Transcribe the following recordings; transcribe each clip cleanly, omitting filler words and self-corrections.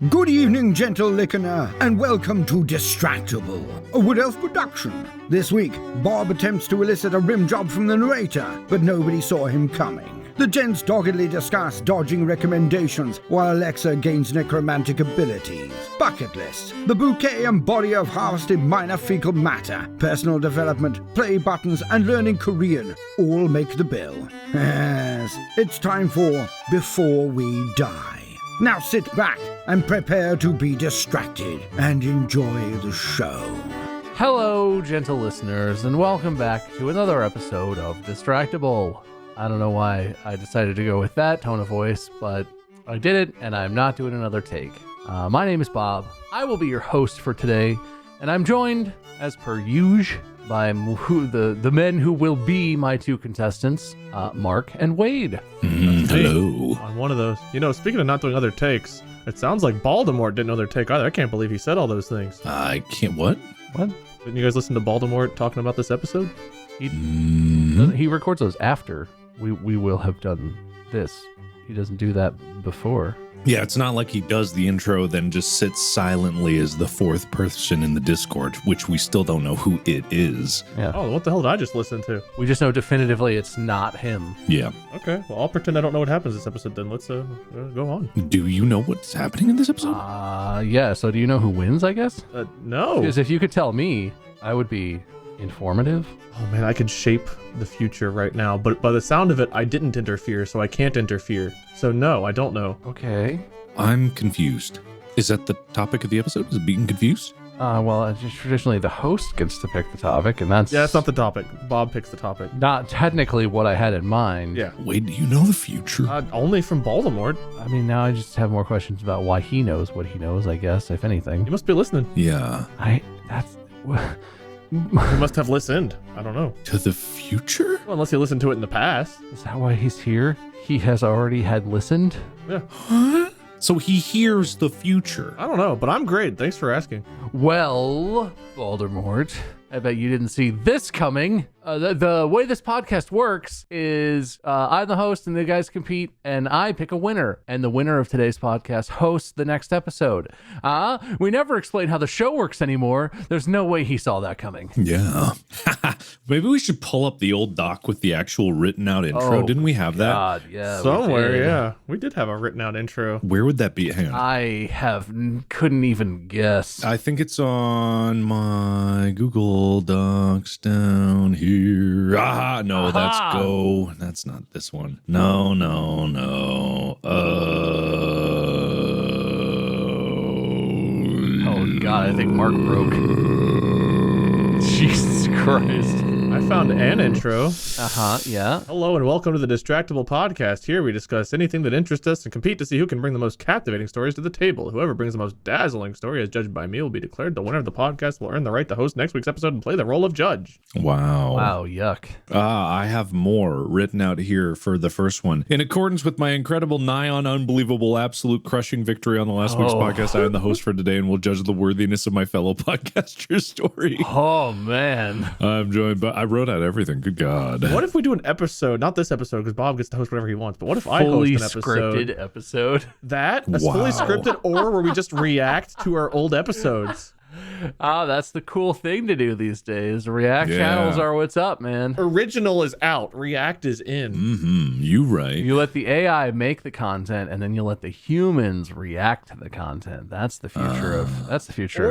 Good evening, gentle listener, and welcome to Distractible, a Wood Elf production. This week, Bob attempts to elicit a rim job from the narrator, but nobody saw him coming. The gents doggedly discuss dodging recommendations, while Alexa gains necromantic abilities. Bucket list, the bouquet and body of harvested minor fecal matter, personal development, play buttons, and learning Korean all make the bill. Yes, it's time for Before We Die. Now sit back and prepare to be distracted and enjoy the show. Hello, gentle listeners, and welcome back to another episode of Distractible. I don't know why I decided to go with that tone of voice, but I did it, and I'm not doing another take. My name is Bob. I will be your host for today, and I'm joined, as per usual, by the men who will be my two contestants, Mark and Wade. Hello. On one of those. You know, speaking of not doing other takes, it sounds like Baltimore didn't know their take either. I can't believe he said all those things. I can't, what? What? Didn't you guys listen to Baltimore talking about this episode? He records those after we will have done this. He doesn't do that before. Yeah, it's not like he does the intro, then just sits silently as the fourth person in the Discord, which we still don't know who it is. Yeah. Oh, what the hell did I just listen to? We just know definitively it's not him. Yeah. Okay, well, I'll pretend I don't know what happens this episode then. Let's go on. Do you know what's happening in this episode? Yeah, so do you know who wins, I guess? No. Because if you could tell me, I would be informative. Oh man, I could shape the future right now, but by the sound of it, I didn't interfere, so I can't interfere. So no, I don't know. Okay. I'm confused. Is that the topic of the episode? Is it being confused? Well, traditionally the host gets to pick the topic, and that's... Yeah, that's not the topic. Bob picks the topic. Not technically what I had in mind. Yeah. Wait, do you know the future? Only from Baltimore. I mean, now I just have more questions about why he knows what he knows, I guess, if anything. You must be listening. Yeah. You must have listened. I don't know. To the future? Well, unless you listened to it in the past. Is that why he's here? He has already had listened? Yeah. Huh? So he hears the future. I don't know, but I'm great. Thanks for asking. Well, Voldemort, I bet you didn't see this coming. The way this podcast works is I'm the host and the guys compete and I pick a winner. And the winner of today's podcast hosts the next episode. We never explain how the show works anymore. There's no way he saw that coming. Yeah. Maybe we should pull up the old doc with the actual written out intro. Didn't we have that? God, yeah. Somewhere, yeah. We did have a written out intro. Where would that be? Hang on. I couldn't even guess. I think it's on my Google Docs down here. No, that's Go. That's not this one. No. Oh, God, I think Mark broke. Jesus Christ. I found an intro. Yeah. Hello and welcome to the Distractible Podcast. Here we discuss anything that interests us and compete to see who can bring the most captivating stories to the table. Whoever brings the most dazzling story as judged by me will be declared the winner of the podcast, will earn the right to host next week's episode and play the role of judge. Wow, yuck. I have more written out here for the first one. In accordance with my incredible, nigh on unbelievable, absolute crushing victory on the last week's podcast, I am the host for today and will judge the worthiness of my fellow podcaster's story. Oh, man. I'm joined by... I wrote out everything. Good God. What if we do an episode, not this episode because Bob gets to host whatever he wants, but what if I host an episode? Fully scripted episode. That's fully scripted, or where we just react to our old episodes. That's the cool thing to do these days. React channels are what's up, man. Original is out. React is in. Mm-hmm. You right. You let the AI make the content, and then you let the humans react to the content. That's the future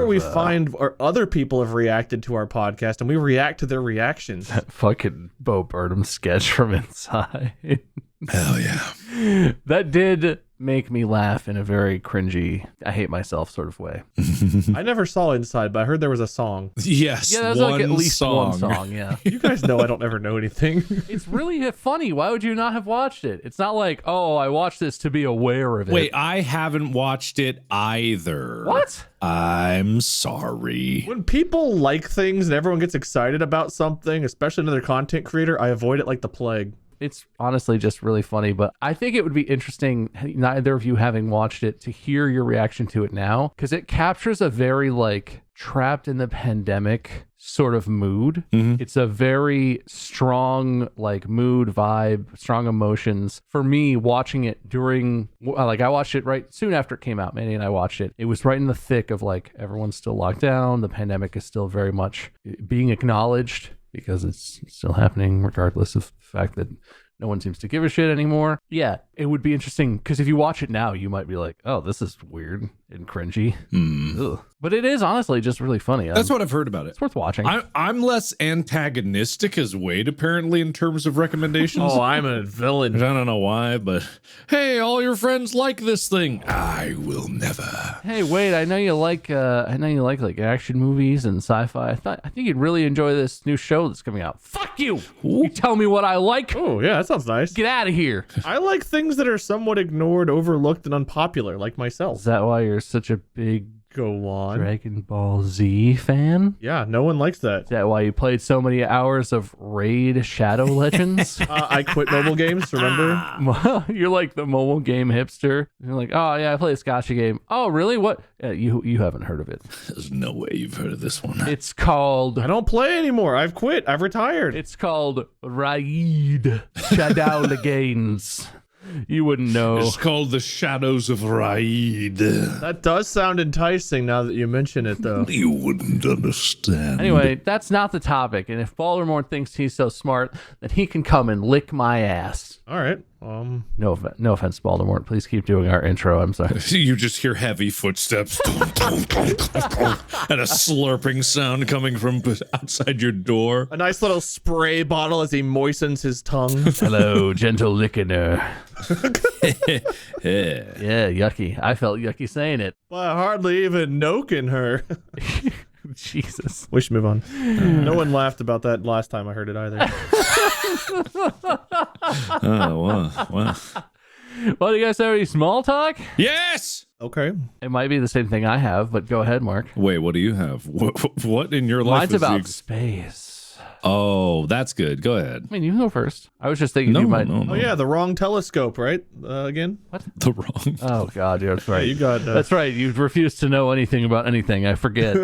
Or we find other people have reacted to our podcast, and we react to their reactions. That fucking Bo Burnham sketch from Inside. Hell yeah. That did make me laugh in a very cringy, I hate myself sort of way. I never saw Inside, but I heard there was a song. Yes, yeah, there's like at least one song, yeah. You guys know I don't ever know anything. It's really funny. Why would you not have watched it? It's not like, oh, I watched this to be aware of it. Wait, I haven't watched it either. What? I'm sorry. When people like things and everyone gets excited about something, especially another content creator, I avoid it like the plague. It's honestly just really funny, but I think it would be interesting, neither of you having watched it, to hear your reaction to it now, because it captures a very, trapped in the pandemic sort of mood. It's a very strong like mood vibe, strong emotions. For me, watching it during like I watched it right soon after it came out. Manny and I watched it. It was right in the thick of like everyone's still locked down. The pandemic is still very much being acknowledged because it's still happening regardless of the fact that no one seems to give a shit anymore. Yeah, it would be interesting because if you watch it now, you might be like, oh, this is weird and cringy. Ugh. But it is honestly just really funny. That's what I've heard about it. It's worth watching. I'm less antagonistic as Wade, apparently, in terms of recommendations. Oh, I'm a villain. I don't know why, but hey, all your friends like this thing. I will never. Hey, Wade, I know you like like action movies and sci-fi. I think you'd really enjoy this new show that's coming out. Fuck you! Ooh. You tell me what I like. Oh, yeah, that sounds nice. Get out of here. I like things that are somewhat ignored, overlooked, and unpopular, like Is myself. that why you're such a big Go on. Dragon Ball Z fan? Yeah, no one likes that. Is that why you played so many hours of Raid Shadow Legends? I quit mobile games, remember? You're like the mobile game hipster. You're like, oh yeah, I play a Scotcha game. Oh really? What? You haven't heard of it. There's no way you've heard of this one. It's called. I don't play anymore. I've quit. I've retired. It's called Raid Shadow Legends. You wouldn't know. It's called The Shadows of Raid. That does sound enticing now that you mention it, though. You wouldn't understand. Anyway, that's not the topic. And if Baltimore thinks he's so smart, then he can come and lick my ass. All right. No offense, Baltimore. Please keep doing our intro. I'm sorry. You just hear heavy footsteps and a slurping sound coming from outside your door. A nice little spray bottle as he moistens his tongue. Hello, gentle listener. Yeah. Yeah, yucky. I felt yucky saying it. Well, I hardly even noking her. Jesus. We should move on. No one laughed about that last time I heard it either. Oh, wow. Well, do you guys have any small talk? Yes! Okay. It might be the same thing I have, but go ahead, Mark. Wait, what do you have? What in your life Mine's is about space. Oh, that's good. Go ahead. I mean, you can go first. I was just thinking No, you might. no. Oh, yeah, the wrong telescope, right? Again? The wrong. Oh, God, yeah, that's right. Yeah, you got... That's right. You refuse to know anything about anything. I forget.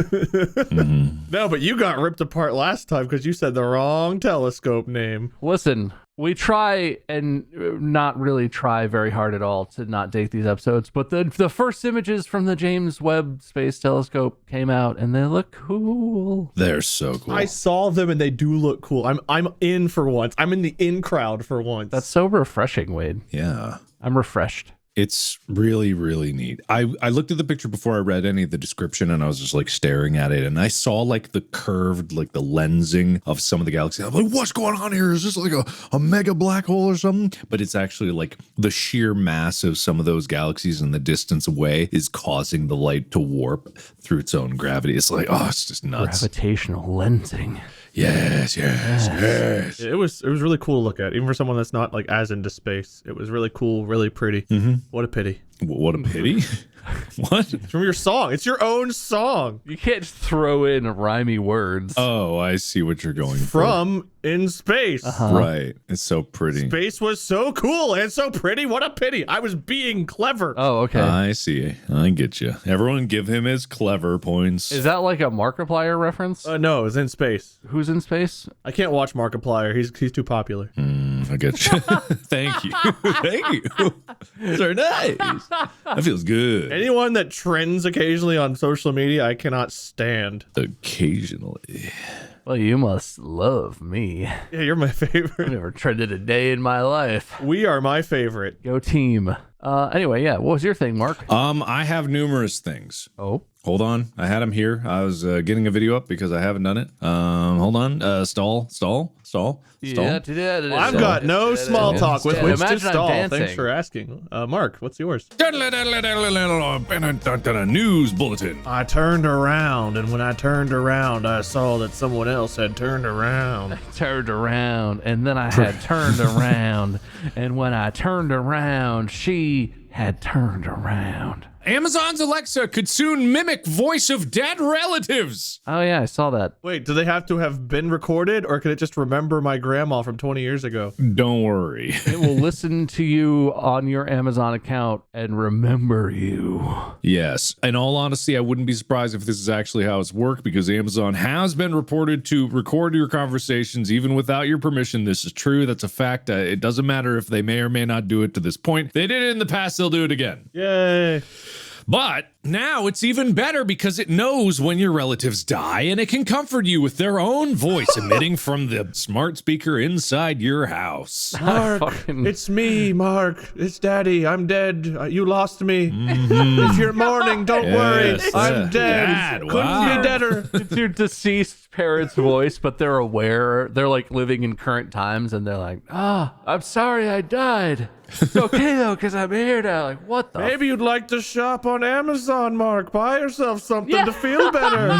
No, but you got ripped apart last time because you said the wrong telescope name. Listen, we try and not really try very hard at all to not date these episodes, but the first images from the James Webb Space Telescope came out, and they look cool. They're so cool. I saw them and they do look cool. I'm in for once. I'm in the in crowd for once. That's so refreshing, Wade. Yeah. I'm refreshed. It's really, really neat. I looked at the picture before I read any of the description, and I was just like staring at it, and I saw like the curved, like the lensing of some of the galaxies. I'm like, what's going on here? Is this like a mega black hole or something? But it's actually like the sheer mass of some of those galaxies and the distance away is causing the light to warp through its own gravity. It's like, oh, it's just nuts. Gravitational lensing. Yes. It was really cool to look at, even for someone that's not like as into space. It was really cool, really pretty. Mm-hmm. What a pity. What a pity. What? It's from your song. It's your own song. You can't just throw in rhymey words. Oh, I see what you're going From In Space. for. Right. It's so pretty. Space was so cool and so pretty. What a pity. I was being clever. Oh, okay. I see. I get you. Everyone give him his clever points. Is that like a Markiplier reference? No, it was In Space. Who's in space? I can't watch Markiplier. He's too popular. I get you. Thank you. Thank you. Those are nice. That feels good. Anyone that trends occasionally on social media, I cannot stand. Occasionally. Well, you must love me. Yeah, you're my I've favorite. never trended a day in my life. We are my favorite. Go team. Anyway, yeah. What was your thing, Mark? I have numerous things. Oh. Hold on. I had them here. I was getting a video up because I haven't done it. Hold on. Stall. Yeah, I've got no small talk with which to imagine I'm stall. dancing. Thanks for asking. Mark, what's yours? News bulletin. I turned around, and when I turned around, I saw that someone else had turned around. Turned around, and then I had turned around, and when I turned around, she had turned around. Amazon's Alexa could soon mimic voice of dead relatives. Oh yeah, I saw that. Wait, do they have to have been recorded, or can it just remember my grandma from 20 years ago? Don't worry. It will listen to you on your Amazon account and remember you. Yes. In all honesty, I wouldn't be surprised if this is actually how it's worked, because Amazon has been reported to record your conversations even without your permission. This is true. That's a fact. It doesn't matter if they may or may not do it to this point. They did it in the past. They'll do it again. Yay. But now it's even better because it knows when your relatives die, and it can comfort you with their own voice emitting from the smart speaker inside your house. Mark, it's me, Mark. It's Daddy. I'm dead. You lost me. If you're mourning, don't worry. I'm dead. Dad, Couldn't wow. be deader. It's your deceased parents' voice, but they're aware. They're like living in current times, and they're like, I'm sorry I died. It's okay though, because I'm here now. Like, what the? Maybe you'd like to shop on Amazon, Mark. Buy yourself something to feel better.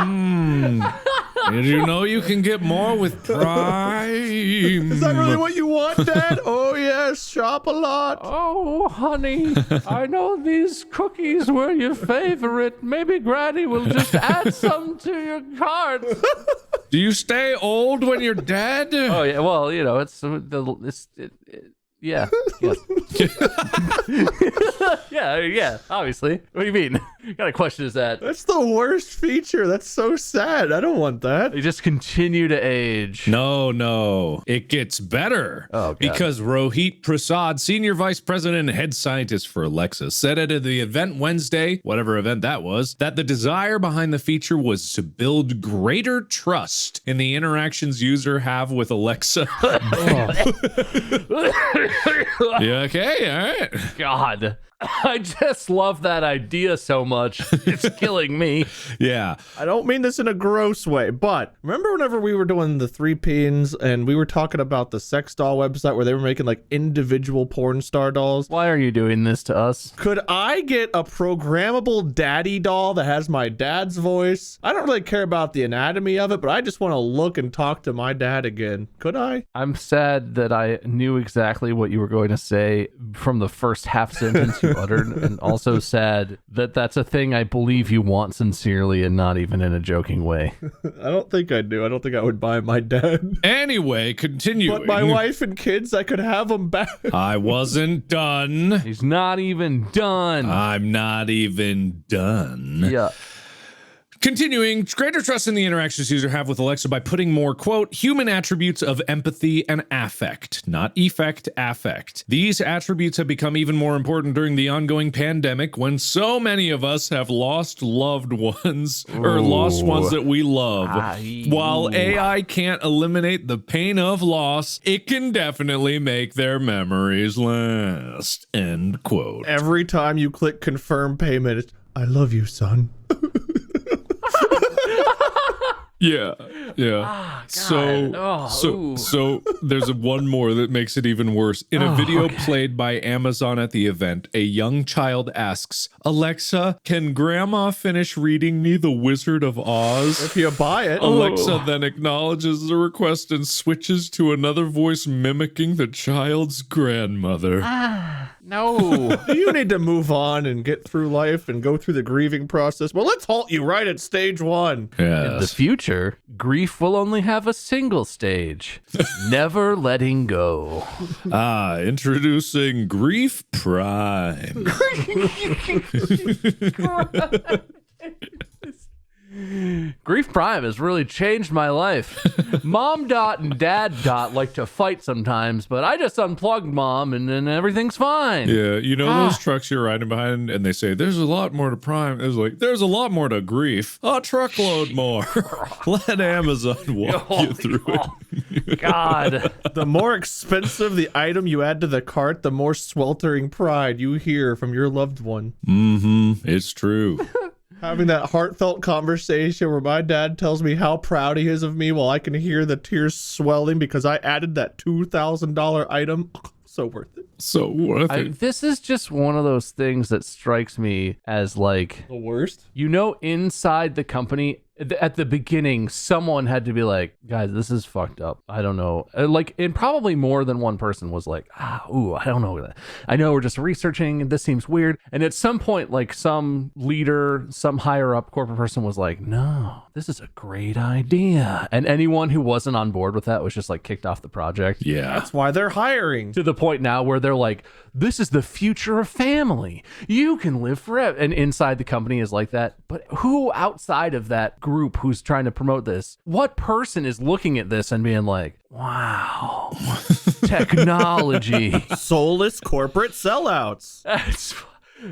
Did you know you can get more with Prime? Is that really what you want, Dad? Oh, yes. Shop a lot. Oh, honey, I know these cookies were your favorite. Maybe Granny will just add some to your cart. Do you stay old when you're dead? Oh yeah, well, you know, yeah, yes. yeah, obviously. What do you mean? What kind of question is that? That's the worst feature. That's so sad. I don't want that. They just continue to age. No. It gets better. Oh, God. Because Rohit Prasad, Senior Vice President and Head Scientist for Alexa, said at the event Wednesday, whatever event that was, that the desire behind the feature was to build greater trust in the interactions users have with Alexa. You okay? All right. God, I just love that idea so much. It's killing me. Yeah. I don't mean this in a gross way, but remember whenever we were doing the 3 pins and we were talking about the sex doll website where they were making like individual porn star dolls? Why are you doing this to us? Could I get a programmable daddy doll that has my dad's voice? I don't really care about the anatomy of it, but I just want to look and talk to my dad again. Could I? I'm sad that I knew exactly what you were going to say from the first half sentence you uttered, and also sad that that's a thing I believe you want sincerely and not even in a joking way. I don't think I do. I don't think I would buy my dad. Anyway, continuing. But my wife and kids, I could have them back. I wasn't done. He's not even done. I'm not even done. Yeah. Continuing, greater trust in the interactions users have with Alexa by putting more, quote, human attributes of empathy and affect, not effect, affect. These attributes have become even more important during the ongoing pandemic when so many of us have lost loved ones or lost ones that we love. While AI can't eliminate the pain of loss, it can definitely make their memories last, end quote. Every time you click confirm payment, it's, I love you, son. Yeah. God. So there's one more that makes it even worse. In a video played by Amazon at the event, a young child asks, Alexa, can grandma finish reading me The Wizard of Oz? If you buy it. Alexa then acknowledges the request and switches to another voice mimicking the child's grandmother. No. Do you need to move on and get through life and go through the grieving process? Well, let's halt you right at stage 1. In the Yes. future, grief will only have a single stage. Never letting go. Introducing Grief Prime. Grief Prime has really changed my life. Mom Dot and Dad Dot like to fight sometimes, but I just unplugged Mom and then everything's fine. Yeah, you know those trucks you're riding behind and they say, there's a lot more to Prime. It's like, there's a lot more to grief. A truckload more. Let Amazon walk you through it. God. The more expensive the item you add to the cart, the more sweltering pride you hear from your loved one. Mm-hmm. It's true. Having that heartfelt conversation where my dad tells me how proud he is of me while I can hear the tears swelling because I added that $2,000 item. So worth it. So worth it. This is just one of those things that strikes me as like, The worst? you know, inside the company, at the beginning, someone had to be like, guys, this is fucked up. I don't know. And probably more than one person was like, I don't know. I know we're just researching and this seems weird. And at some point, like some leader, some higher up corporate person was like, no, this is a great idea. And anyone who wasn't on board with that was just like kicked off the project. Yeah. That's why they're hiring. To the point now where they're like, this is the future of family. You can live forever. And inside the company is like that. But who outside of that group who's trying to promote this, what person is looking at this and being like, wow, technology. Soulless corporate sellouts.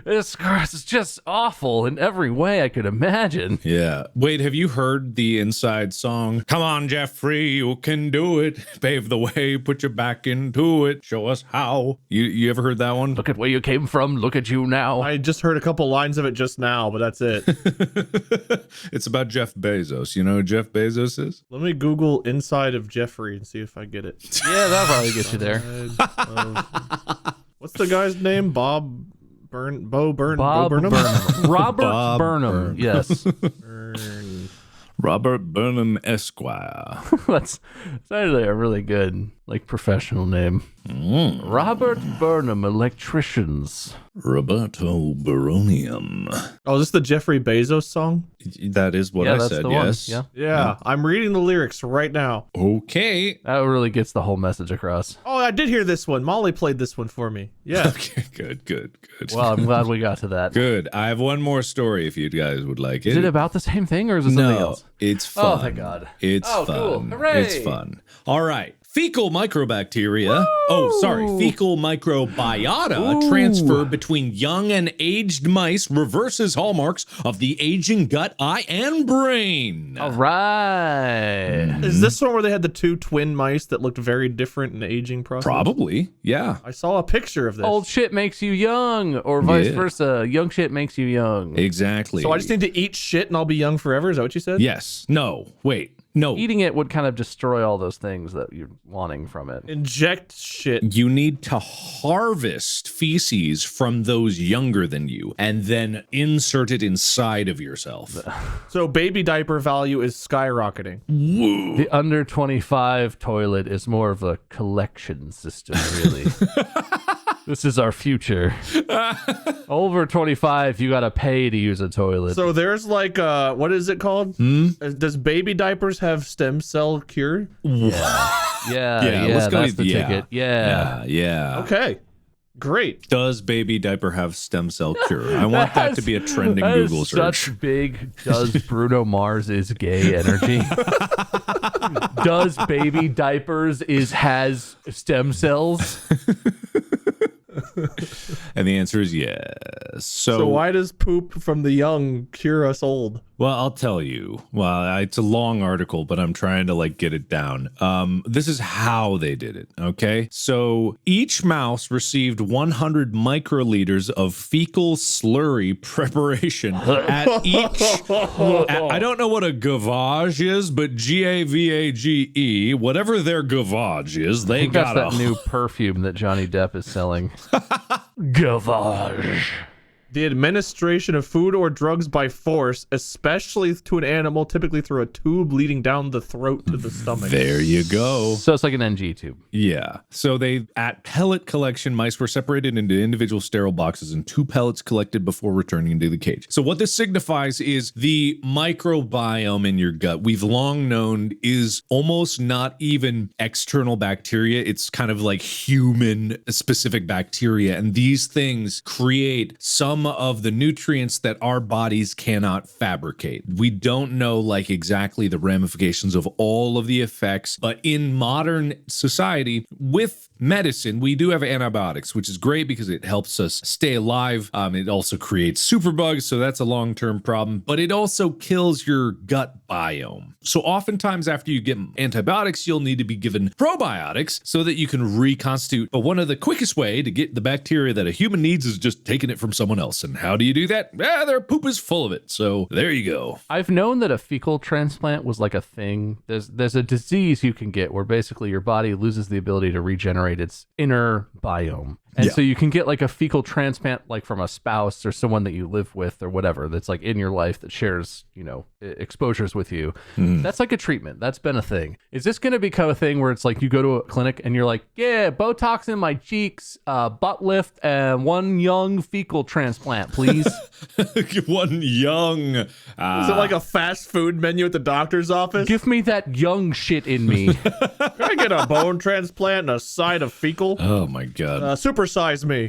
It's just awful in every way I could imagine. Yeah. Wait, have you heard the inside song? Come on, Jeffrey, you can do it. Pave the way, put your back into it. Show us how. You ever heard that one? Look at where you came from. Look at you now. I just heard a couple lines of it just now, but that's it. It's about Jeff Bezos. You know who Jeff Bezos is? Let me Google inside of Jeffrey and see if I get it. Yeah, that'll probably get you there. What's the guy's name? Bob Burnham. Robert Bob Burnham. Yes. Robert Burnham Esquire. That's actually a really good, like, professional name. Robert Burnham Electricians. Roberto Baronium. Oh, is this the Jeffrey Bezos song? That is what I that's said, the yes. one. Yeah, I'm reading the lyrics right now. Okay. That really gets the whole message across. Oh, I did hear this one. Molly played this one for me. Yeah. Okay, good. Well, I'm glad we got to that. Good. I have one more story if you guys would like it. Is it about the same thing or is it something No, else? it's fun. Oh, thank God. It's Oh, fun. cool. Hooray. It's fun. All right. Fecal microbacteria. Fecal microbiota transfer between young and aged mice reverses hallmarks of the aging gut, eye, and brain. All right. Is this one where they had the two twin mice that looked very different in the aging process? Probably, yeah. I saw a picture of this. Old shit makes you young, or vice Yeah. versa. Young shit makes you young. Exactly. So I just need to eat shit and I'll be young forever? Is that what you said? Yes. No. Wait. No. Eating it would kind of destroy all those things that you're wanting from it. Inject shit. You need to harvest feces from those younger than you and then insert it inside of yourself. So baby diaper value is skyrocketing. The under 25 toilet is more of a collection system, really. This is our future. Over 25, you gotta pay to use a toilet. So there's like, what is it called? Does baby diapers have stem cell cure? yeah, let's go that's with the ticket. Yeah. Okay, great. Does baby diaper have stem cell cure? I want that to be a trending That is Google search. Such big does Bruno Mars is gay energy. Does baby diapers has stem cells? And the answer is yes. So why does poop from the young cure us old? Well, I'll tell you. Well, it's a long article, but I'm trying to like get it down. This is how they did it. Okay. So each mouse received 100 microliters of fecal slurry preparation at each. I don't know what a gavage is, but GAVAGE, whatever their gavage is, they got That's that new perfume that Johnny Depp is selling. Gavage. The administration of food or drugs by force, especially to an animal, typically through a tube leading down the throat to the stomach. There you go. So it's like an NG tube. Yeah. So at pellet collection, mice were separated into individual sterile boxes and 2 pellets collected before returning into the cage. So what this signifies is the microbiome in your gut, we've long known, is almost not even external bacteria. It's kind of like human specific bacteria. And these things create some of the nutrients that our bodies cannot fabricate. We don't know like exactly the ramifications of all of the effects, but in modern society with medicine, we do have antibiotics, which is great because it helps us stay alive. It also creates superbugs, so that's a long-term problem, but it also kills your gut biome. So oftentimes after you get antibiotics, you'll need to be given probiotics so that you can reconstitute. But one of the quickest way to get the bacteria that a human needs is just taking it from someone else. And how do you do that? Their poop is full of it. So there you go. I've known that a fecal transplant was like a thing. There's a disease you can get where basically your body loses the ability to regenerate its inner biome. And so you can get like a fecal transplant, like from a spouse or someone that you live with or whatever, that's like in your life that shares, exposures with you. That's like a treatment. That's been a thing. Is this going to become a thing where it's like you go to a clinic and you're like, yeah, Botox in my cheeks, butt lift, and one young fecal transplant, please? One young. Is it like a fast food menu at the doctor's office? Give me that young shit in me. Can I get a bone transplant and a side of fecal? Oh my God. Supersize me.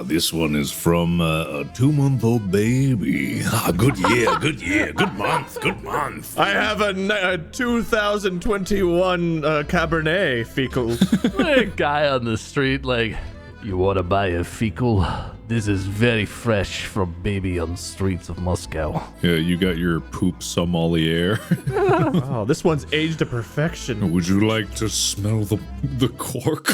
This one is from a 2-month-old baby. Good year, good month. I have a 2021 Cabernet fecal. A guy on the street like, you want to buy a fecal? This is very fresh from baby on the streets of Moscow. Yeah, you got your poop sommelier. Oh, this one's aged to perfection. Would you like to smell the cork?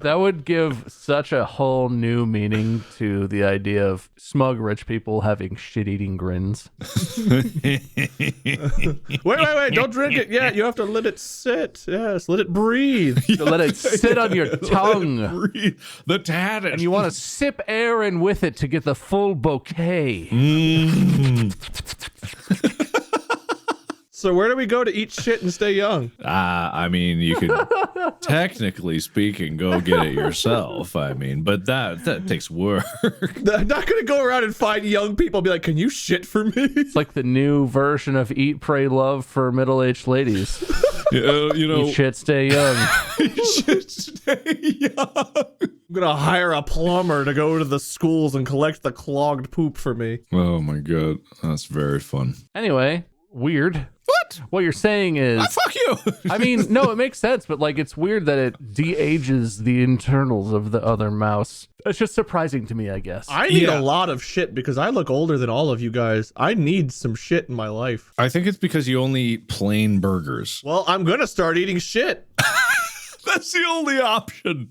That would give such a whole new meaning to the idea of smug rich people having shit-eating grins. Wait, don't drink it yet. You have to let it sit. Yes, let it breathe. Let it sit on your tongue. Breathe. The tattoo. And you want to sip air in with it to get the full bouquet. So where do we go to eat shit and stay young? I mean, you could, technically speaking, go get it yourself. I mean, but that takes work. I'm not going to go around and find young people and be like, can you shit for me? It's like the new version of Eat, Pray, Love for middle-aged ladies. Eat shit, stay young. Shit, stay young. I'm going to hire a plumber to go to the schools and collect the clogged poop for me. Oh my God, that's very fun. Anyway, weird. What? What you're saying is... fuck you! I mean, no, it makes sense, but like it's weird that it de-ages the internals of the other mouse. It's just surprising to me, I guess. I need a lot of shit because I look older than all of you guys. I need some shit in my life. I think it's because you only eat plain burgers. Well, I'm going to start eating shit. That's the only option.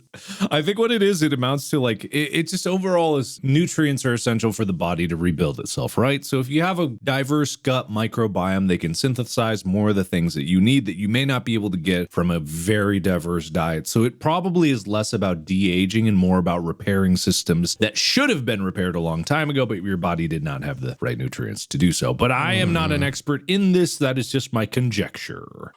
I think what it is, it amounts to like, it just overall is nutrients are essential for the body to rebuild itself, right? So if you have a diverse gut microbiome, they can synthesize more of the things that you need that you may not be able to get from a very diverse diet. So it probably is less about de-aging and more about repairing systems that should have been repaired a long time ago, but your body did not have the right nutrients to do so. But I am not an expert in this. That is just my conjecture.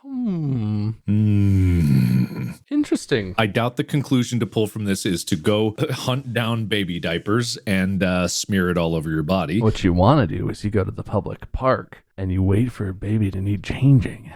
Interesting. I doubt the conclusion to pull from this is to go hunt down baby diapers and smear it all over your body. What you want to do is you go to the public park and you wait for a baby to need changing.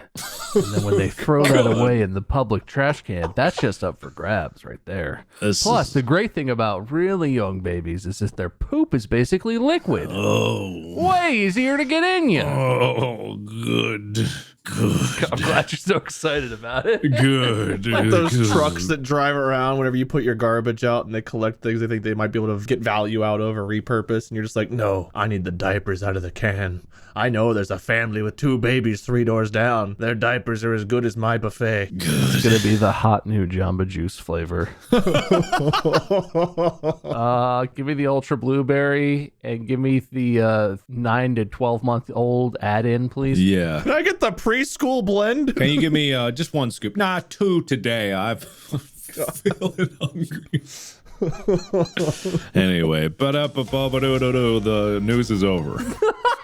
And then when they throw that away in the public trash can, that's just up for grabs right there. Plus, the great thing about really young babies is that their poop is basically liquid. Oh. Way easier to get in you. Oh, good. I'm glad you're so excited about it. Good. Like those trucks that drive around whenever you put your garbage out and they collect things they think they might be able to get value out of or repurpose. And you're just like, no, I need the diapers out of the can. I know there's a family with 2 babies 3 doors down. Their diapers are as good as my buffet. It's going to be the hot new Jamba Juice flavor. Give me the Ultra Blueberry and give me the 9 to 12 month old add-in, please. Yeah. Can I get the preschool blend? Can you give me just 1 scoop? Nah, 2 today. I'm feeling hungry. Anyway, the news is over.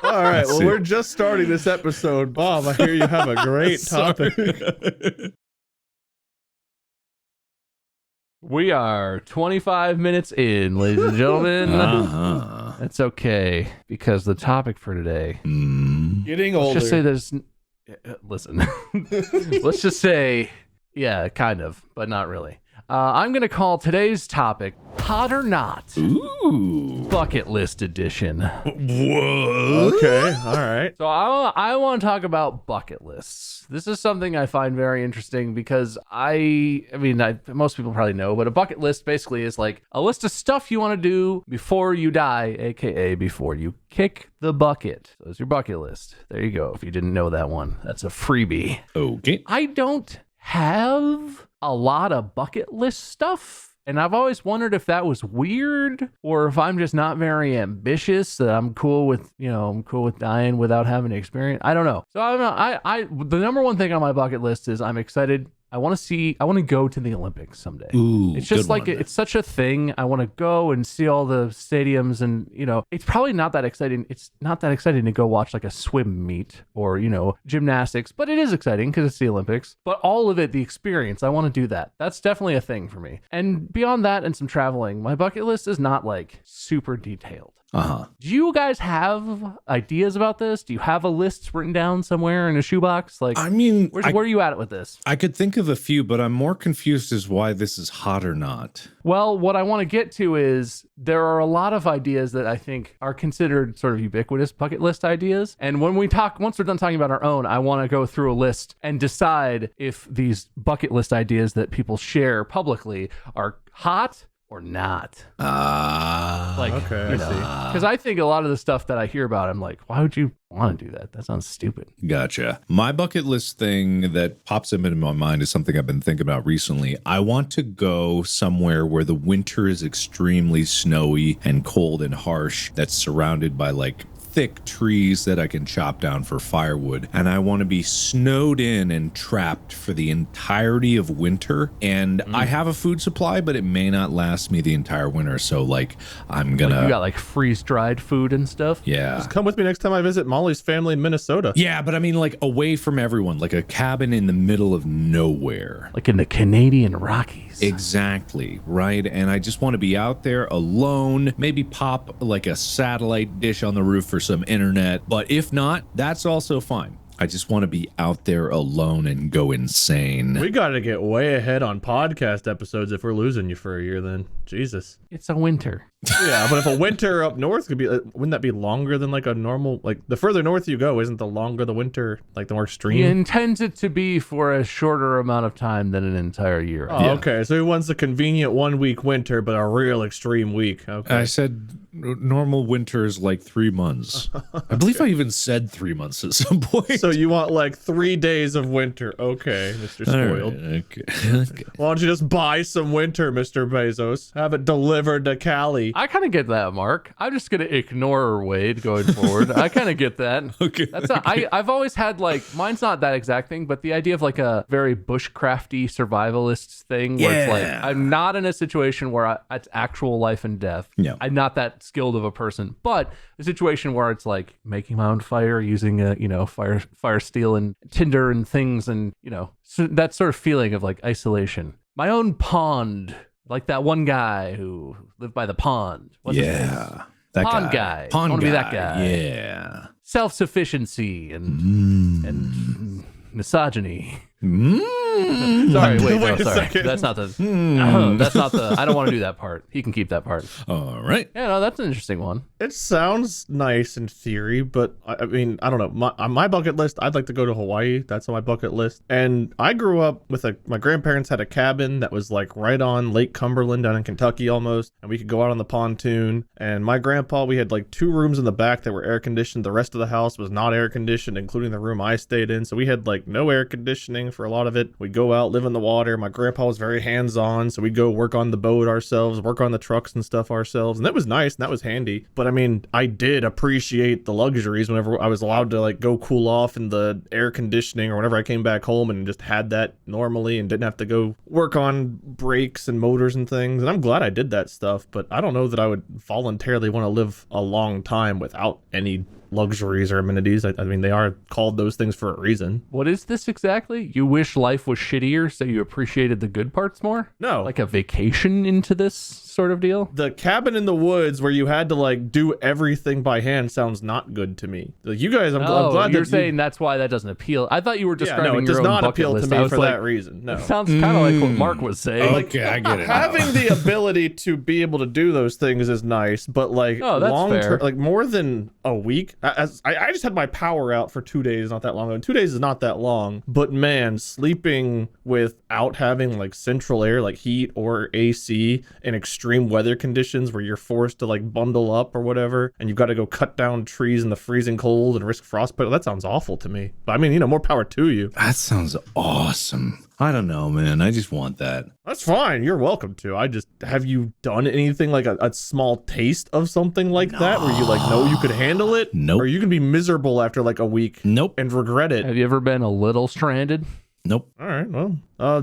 All right, well, we're just starting this episode. Bob, I hear you have a great topic. We are 25 minutes in, ladies and gentlemen. That's okay, because the topic for today... Getting older. Let's just say there's... Listen. Let's just say, yeah, kind of, but not really. I'm going to call today's topic Hot or Not. Ooh. Bucket List Edition. What? Okay, all right. So I want to talk about bucket lists. This is something I find very interesting because most people probably know, but a bucket list basically is like a list of stuff you want to do before you die, aka before you kick the bucket. So it's your bucket list. There you go. If you didn't know that one, that's a freebie. Okay. I don't have a lot of bucket list stuff, and I've always wondered if that was weird or if I'm just not very ambitious, that I'm cool with dying without having to experience. I don't know. So I don't know. The number one thing on my bucket list is I'm excited I want to go to the Olympics someday. Ooh, it's just good like, one. it's such a thing. I want to go and see all the stadiums, and, it's probably not that exciting. It's not that exciting to go watch like a swim meet or, gymnastics, but it is exciting because it's the Olympics. But all of it, the experience, I want to do that. That's definitely a thing for me. And beyond that and some traveling, my bucket list is not like super detailed. Do you guys have ideas about this? Do you have a list written down somewhere in a shoebox? Like, I mean, where are you at with this? I could think of a few, but I'm more confused as why this is hot or not. Well, what I want to get to is there are a lot of ideas that I think are considered sort of ubiquitous bucket list ideas. And when once we're done talking about our own, I want to go through a list and decide if these bucket list ideas that people share publicly are hot or not. Okay, I see. Because I think a lot of the stuff that I hear about, I'm like, why would you want to do that? That sounds stupid. Gotcha. My bucket list thing that pops up into my mind is something I've been thinking about recently. I want to go somewhere where the winter is extremely snowy and cold and harsh, that's surrounded by like thick trees that I can chop down for firewood, and I want to be snowed in and trapped for the entirety of winter. And I have a food supply, but it may not last me the entire winter, so like I'm gonna You got like freeze-dried food and stuff? yeah. Just come with me next time I visit Molly's family in Minnesota. Yeah, but I mean like away from everyone, like a cabin in the middle of nowhere. Like in the Canadian Rockies. Exactly, right? And I just want to be out there alone, maybe pop like a satellite dish on the roof for some internet, but if not, that's also fine. I just want to be out there alone and go insane. We got to get way ahead on podcast episodes if we're losing you for a year then. Jesus. It's a winter. Yeah, but if a winter up north could be, wouldn't that be longer than like a normal, like the further north you go, isn't the longer the winter, like the more extreme? He intends it to be for a shorter amount of time than an entire year. Oh, Yeah. okay. So he wants a convenient 1 week winter, but a real extreme week. Okay. I said normal winter is like 3 months. I believe I even said 3 months at some point. So you want like 3 days of winter. Okay, Mr. All Spoiled. right, okay. Why don't you just buy some winter, Mr. Bezos? Have it delivered to Cali. I kind of get that, Mark. I'm just going to ignore Wade going forward. I kind of get that. Okay. That's not, I've always had like, mine's not that exact thing, but the idea of like a very bushcrafty survivalist thing where it's like, Yeah. I'm not in a situation where it's actual life and death. No. I'm not that skilled of a person, but a situation where it's like making my own fire using a, fire steel and tinder and things and, so that sort of feeling of like isolation. My own pond. Like that one guy who lived by the pond. What's his name? Yeah. That Pond guy. Pond I wanna guy. be that guy. Yeah. Self-sufficiency and misogyny. Sorry, wait, no, Wait a sorry. second. That's not the. That's not the. I don't want to do that part. He can keep that part. All right. Yeah, no, that's an interesting one. It sounds nice in theory, but I mean, I don't know. On my bucket list, I'd like to go to Hawaii. That's on my bucket list. And I grew up with my grandparents had a cabin that was like right on Lake Cumberland down in Kentucky almost. And we could go out on the pontoon. And my grandpa, we had like 2 rooms in the back that were air conditioned. The rest of the house was not air conditioned, including the room I stayed in. So we had like no air conditioning for a lot of it. We'd go out, live in the water. My grandpa was very hands-on. So we'd go work on the boat ourselves, work on the trucks and stuff ourselves. And that was nice and that was handy. But I mean, I did appreciate the luxuries whenever I was allowed to like go cool off in the air conditioning or whenever I came back home and just had that normally and didn't have to go work on brakes and motors and things. And I'm glad I did that stuff, but I don't know that I would voluntarily want to live a long time without any luxuries or amenities. I mean, they are called those things for a reason. What is this exactly? You wish life was shittier so you appreciated the good parts more? No. Like a vacation into this sort of deal? The cabin in the woods where you had to like do everything by hand sounds not good to me. Like, you guys, I'm glad you're that saying that's why that doesn't appeal. I thought you were yeah, describing no, it does your own not bucket appeal to list. I me was for like, that reason. No. Sounds kind of like what Mark was saying. Okay, I get it. now. Having the ability to be able to do those things is nice, but like Oh, that's long fair. term, like more than a week. I just had my power out for 2 days, not that long ago. And 2 days is not that long, but man, sleeping without having like central air, like heat or AC in extreme weather conditions where you're forced to like bundle up or whatever, and you've got to go cut down trees in the freezing cold and risk frostbite. That sounds awful to me. But I mean, more power to you. That sounds awesome. I don't know, man. I just want that. That's fine. You're welcome to. Have you done anything like a small taste of something like that where you like know you could handle it? Nope. Or you can be miserable after like a week Nope. and regret it. Have you ever been a little stranded? Nope. All right. Well,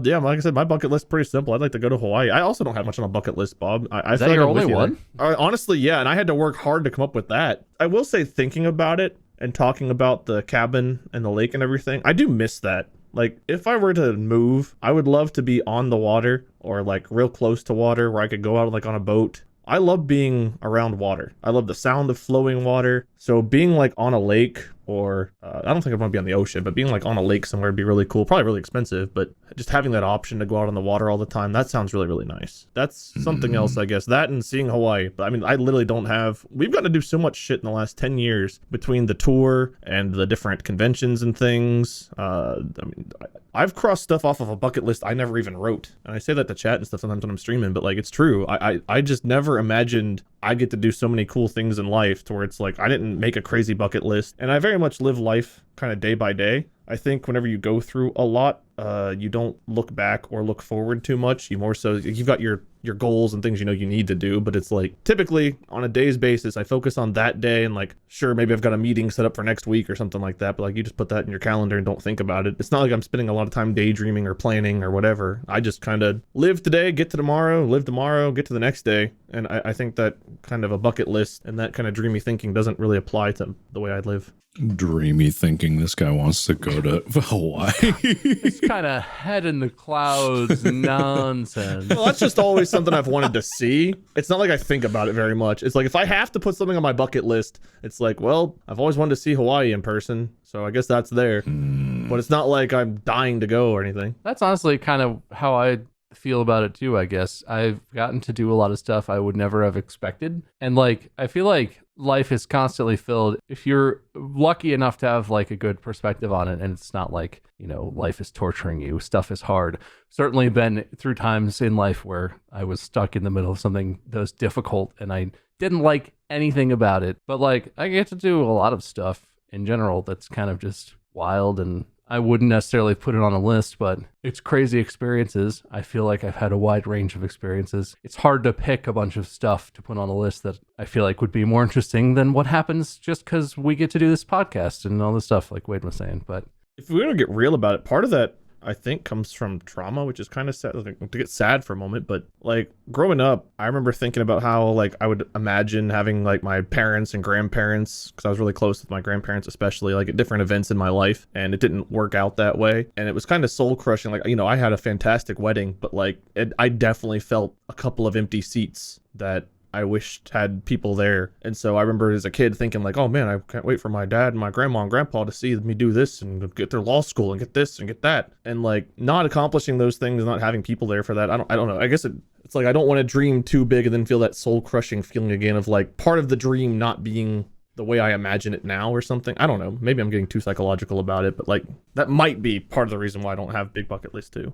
yeah. Like I said, my bucket list is pretty simple. I'd like to go to Hawaii. I also don't have much on a bucket list, Bob. I Is feel that like your I'm with only you one? there. Honestly, yeah. And I had to work hard to come up with that. I will say, thinking about it and talking about the cabin and the lake and everything, I do miss that. Like, if I were to move, I would love to be on the water or like real close to water where I could go out like on a boat. I love being around water. I love the sound of flowing water. So being like on a lake or I don't think I want to be on the ocean, but being like on a lake somewhere would be really cool. Probably really expensive, but just having that option to go out on the water all the time, that sounds really, really nice. That's something else, I guess. That and seeing Hawaii. But I mean, I literally don't have... We've gotten to do so much shit in the last 10 years between the tour and the different conventions and things. I mean, I've crossed stuff off of a bucket list I never even wrote. And I say that to chat and stuff sometimes when I'm streaming, but like, it's true. I just never imagined I get to do so many cool things in life to where it's like, I didn't make a crazy bucket list. And I very much live life kind of day by day. I think whenever you go through a lot, you don't look back or look forward too much. You more so, you've got your goals and things you know you need to do, but it's like typically on a day's basis, I focus on that day and like, sure, maybe I've got a meeting set up for next week or something like that, but like you just put that in your calendar and don't think about it. It's not like I'm spending a lot of time daydreaming or planning or whatever. I just kind of live today, get to tomorrow, live tomorrow, get to the next day. And I think that kind of a bucket list and that kind of dreamy thinking doesn't really apply to the way I live. Dreamy thinking. This guy wants to go to Hawaii. It's kind of head in the clouds nonsense. Well, that's just always something I've wanted to see. It's not like I think about it very much. It's like if I have to put something on my bucket list, it's like, well, I've always wanted to see Hawaii in person, so I guess that's there. But it's not like I'm dying to go or anything. That's honestly kind of how I feel about it too, I guess. I've gotten to do a lot of stuff I would never have expected. And like, I feel like life is constantly filled. If you're lucky enough to have like a good perspective on it, and it's not like, you know, life is torturing you, stuff is hard. Certainly been through times in life where I was stuck in the middle of something that was difficult and I didn't like anything about it. But like, I get to do a lot of stuff in general that's kind of just wild, and I wouldn't necessarily put it on a list, but it's crazy experiences. I feel like I've had a wide range of experiences. It's hard to pick a bunch of stuff to put on a list that I feel like would be more interesting than what happens just because we get to do this podcast and all this stuff like Wade was saying. But if we're going to get real about it, part of that I think comes from trauma, which is kind of sad, like, to get sad for a moment. But like growing up, I remember thinking about how like I would imagine having like my parents and grandparents, because I was really close with my grandparents, especially like at different events in my life, and it didn't work out that way. And it was kind of soul crushing. Like, you know, I had a fantastic wedding, but like I definitely felt a couple of empty seats that I wished had people there. And so I remember as a kid thinking like, oh man, I can't wait for my dad and my grandma and grandpa to see me do this and get their law school and get this and get that. And like not accomplishing those things, not having people there for that. I don't know. I guess it's like I don't want to dream too big and then feel that soul crushing feeling again of like part of the dream not being the way I imagine it now or something. I don't know. Maybe I'm getting too psychological about it, but like that might be part of the reason why I don't have big bucket list too.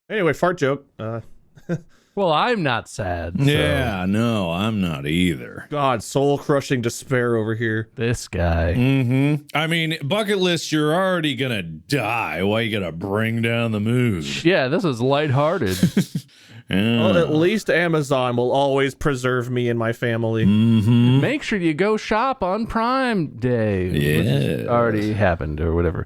Anyway, fart joke. well, I'm not sad. So Yeah, no, I'm not either. God, soul-crushing despair over here. this guy. I mean, bucket list, you're already gonna die. Why you gotta bring down the mood? Yeah, this is lighthearted. Yeah. Well, at least Amazon will always preserve me and my family. Make sure you go shop on Prime Day. Yes. Which already happened or whatever.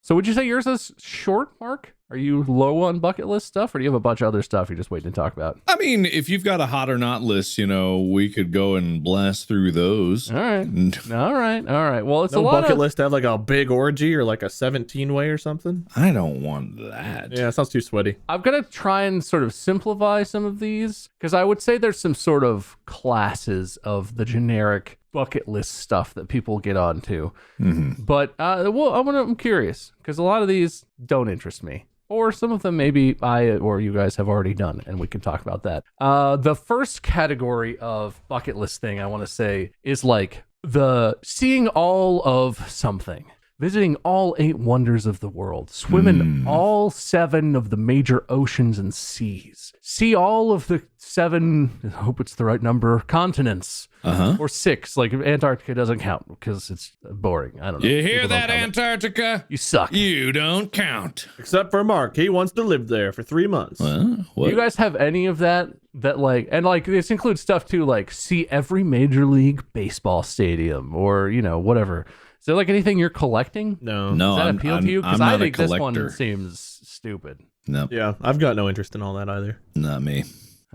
So would you say yours is short, Mark? Are you low on bucket list stuff, or do you have a bunch of other stuff you're just waiting to talk about? I mean, if you've got a hot or not list, you know, we could go and blast through those. All right. All right. Well, it's No a lot bucket of... list to have like a big orgy or like a 17-way or something. I don't want that. Yeah, it sounds too sweaty. I'm going to try and sort of simplify some of these, because I would say there's some sort of classes of the generic bucket list stuff that people get onto. But I'm curious, because a lot of these don't interest me. Or some of them maybe I or you guys have already done, and we can talk about that. The first category of bucket list thing I want to say is like the seeing all of something. Visiting all 8 wonders of the world. Swim in all 7 of the major oceans and seas. See all of the 7, I hope it's the right number, continents. Or 6, like Antarctica doesn't count because it's boring. I don't know. You hear People don't that, count it. Antarctica? You suck. You don't count. Except for Mark. He wants to live there for 3 months. Well, what? You guys have any of that like, and like this includes stuff too, like see every major league baseball stadium or, you know, whatever. Is there like anything you're collecting? No. No, Does that I'm, appeal I'm, to you? Because I'm I not think a this collector. one seems stupid. No, Yeah, I've got no interest in all that either. not me.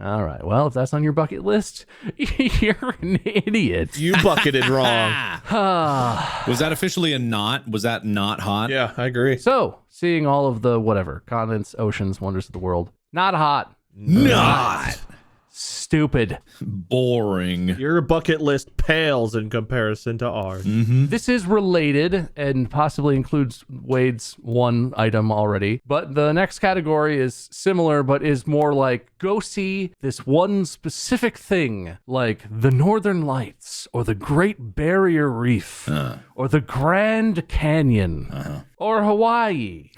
All right. Well, if that's on your bucket list, you're an idiot. You bucketed wrong. Was that officially a not? Was that not hot? Yeah, I agree. So, seeing all of the whatever continents, oceans, wonders of the world, not hot, Not. stupid. Boring. Your bucket list pales in comparison to ours. This is related and possibly includes Wade's one item already, but the next category is similar, but is more like go see this one specific thing, like the Northern Lights or the Great Barrier Reef or the Grand Canyon or Hawaii.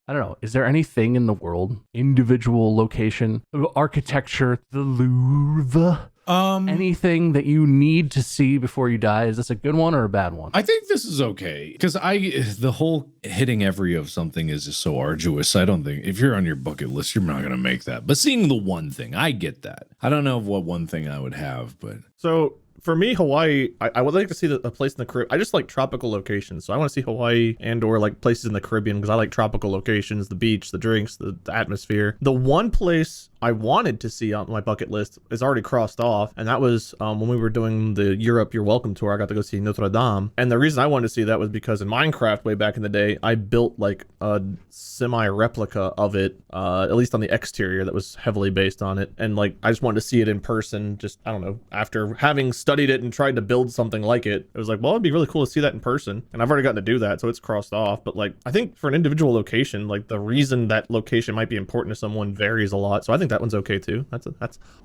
I don't know. Is there anything in the world, individual location, architecture, the Louvre, anything that you need to see before you die? Is this a good one or a bad one? I think this is okay because the whole hitting every of something is just so arduous. I don't think if you're on your bucket list, you're not going to make that. But seeing the one thing, I get that. I don't know what one thing I would have, but So for me, Hawaii, I would like to see a place in the Caribbean. I just like tropical locations. So I want to see Hawaii and or like places in the Caribbean because I like tropical locations, the beach, the drinks, the atmosphere. The one place I wanted to see on my bucket list is already crossed off. And that was when we were doing the Europe You're Welcome tour, I got to go see Notre Dame. And the reason I wanted to see that was because in Minecraft way back in the day, I built like a semi-replica of it, at least on the exterior that was heavily based on it. And like, I just wanted to see it in person. Just, I don't know, after having studied it and tried to build something like it, it was like, well, it'd be really cool to see that in person. And I've already gotten to do that, so it's crossed off. But like, I think for an individual location, like the reason that location might be important to someone varies a lot. So I think that one's okay too. That's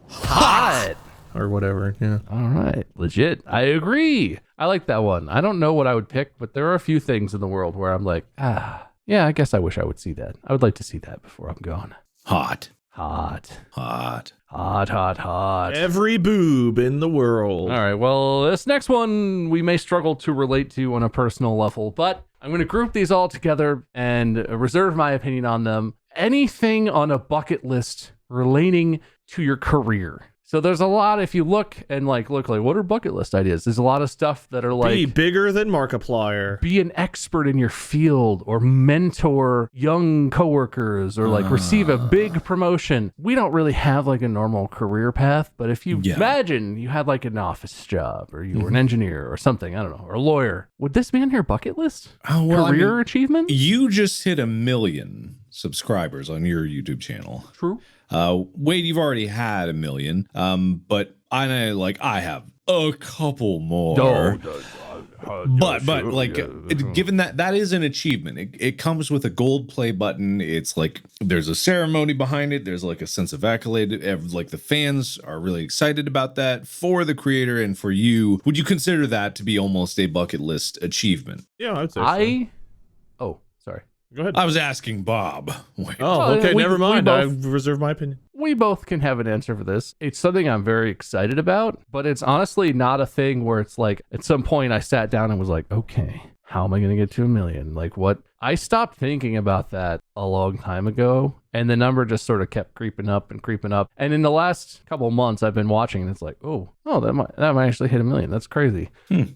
Hot. or whatever. Yeah. All right. Legit. I agree. I like that one. I don't know what I would pick, but there are a few things in the world where I'm like, yeah, I guess I wish I would see that. I would like to see that before I'm gone. hot. Hot. Hot. Hot, hot, hot. Every boob in the world. All right, well, this next one we may struggle to relate to on a personal level, but I'm going to group these all together and reserve my opinion on them. Anything on a bucket list relating to your career. So there's a lot, if you look like what are bucket list ideas? There's a lot of stuff that are like Be bigger than Markiplier. be an expert in your field or mentor young coworkers or like receive a big promotion. We don't really have like a normal career path, but if you imagine you had like an office job or you were an engineer or something, I don't know, or a lawyer, would this be on your bucket list? Oh, well, career achievement? You just hit 1 million subscribers on your YouTube channel. True. Wade, you've already had 1 million. But I have a couple more. But like, given that is an achievement. It comes with a gold play button. It's like there's a ceremony behind it. There's like a sense of accolade. Like the fans are really excited about that for the creator and for you. Would you consider that to be almost a bucket list achievement? Yeah, I'd say so. Oh, sorry. Go ahead. I was asking Bob. Wait. Oh, okay, we- never we mind. both- I reserve my opinion. We both can have an answer for this. It's something I'm very excited about, but it's honestly not a thing where it's like at some point I sat down and was like, okay, how am I going to get to 1 million? Like what? I stopped thinking about that a long time ago, and the number just sort of kept creeping up and creeping up. And in the last couple of months, I've been watching, and it's like, oh, that might actually hit 1 million. That's crazy.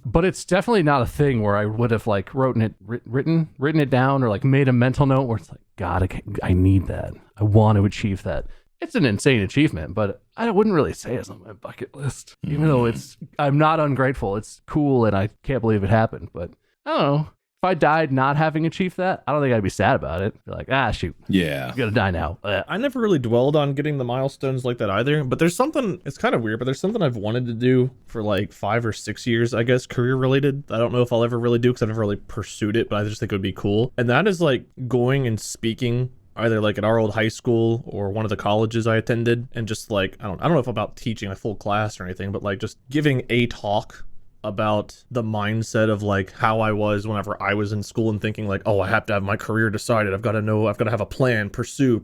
But it's definitely not a thing where I would have like written it down or like made a mental note where it's like, God, I need that. I want to achieve that. It's an insane achievement, but I wouldn't really say it's on my bucket list, even though I'm not ungrateful. It's cool, and I can't believe it happened. But I don't know. If I died not having achieved that, I don't think I'd be sad about it. Be like, shoot, Yeah. I'm gonna die now. I never really dwelled on getting the milestones like that either, but there's something, it's kind of weird, but there's something I've wanted to do for like 5 or 6 years, I guess, career related. I don't know if I'll ever really do because I've never really pursued it, but I just think it would be cool. And that is like going and speaking either like at our old high school or one of the colleges I attended, and just like, I don't know if about teaching a full class or anything, but like just giving a talk about the mindset of like how I was whenever I was in school and thinking like, oh, I have to have my career decided. I've got to have a plan, pursue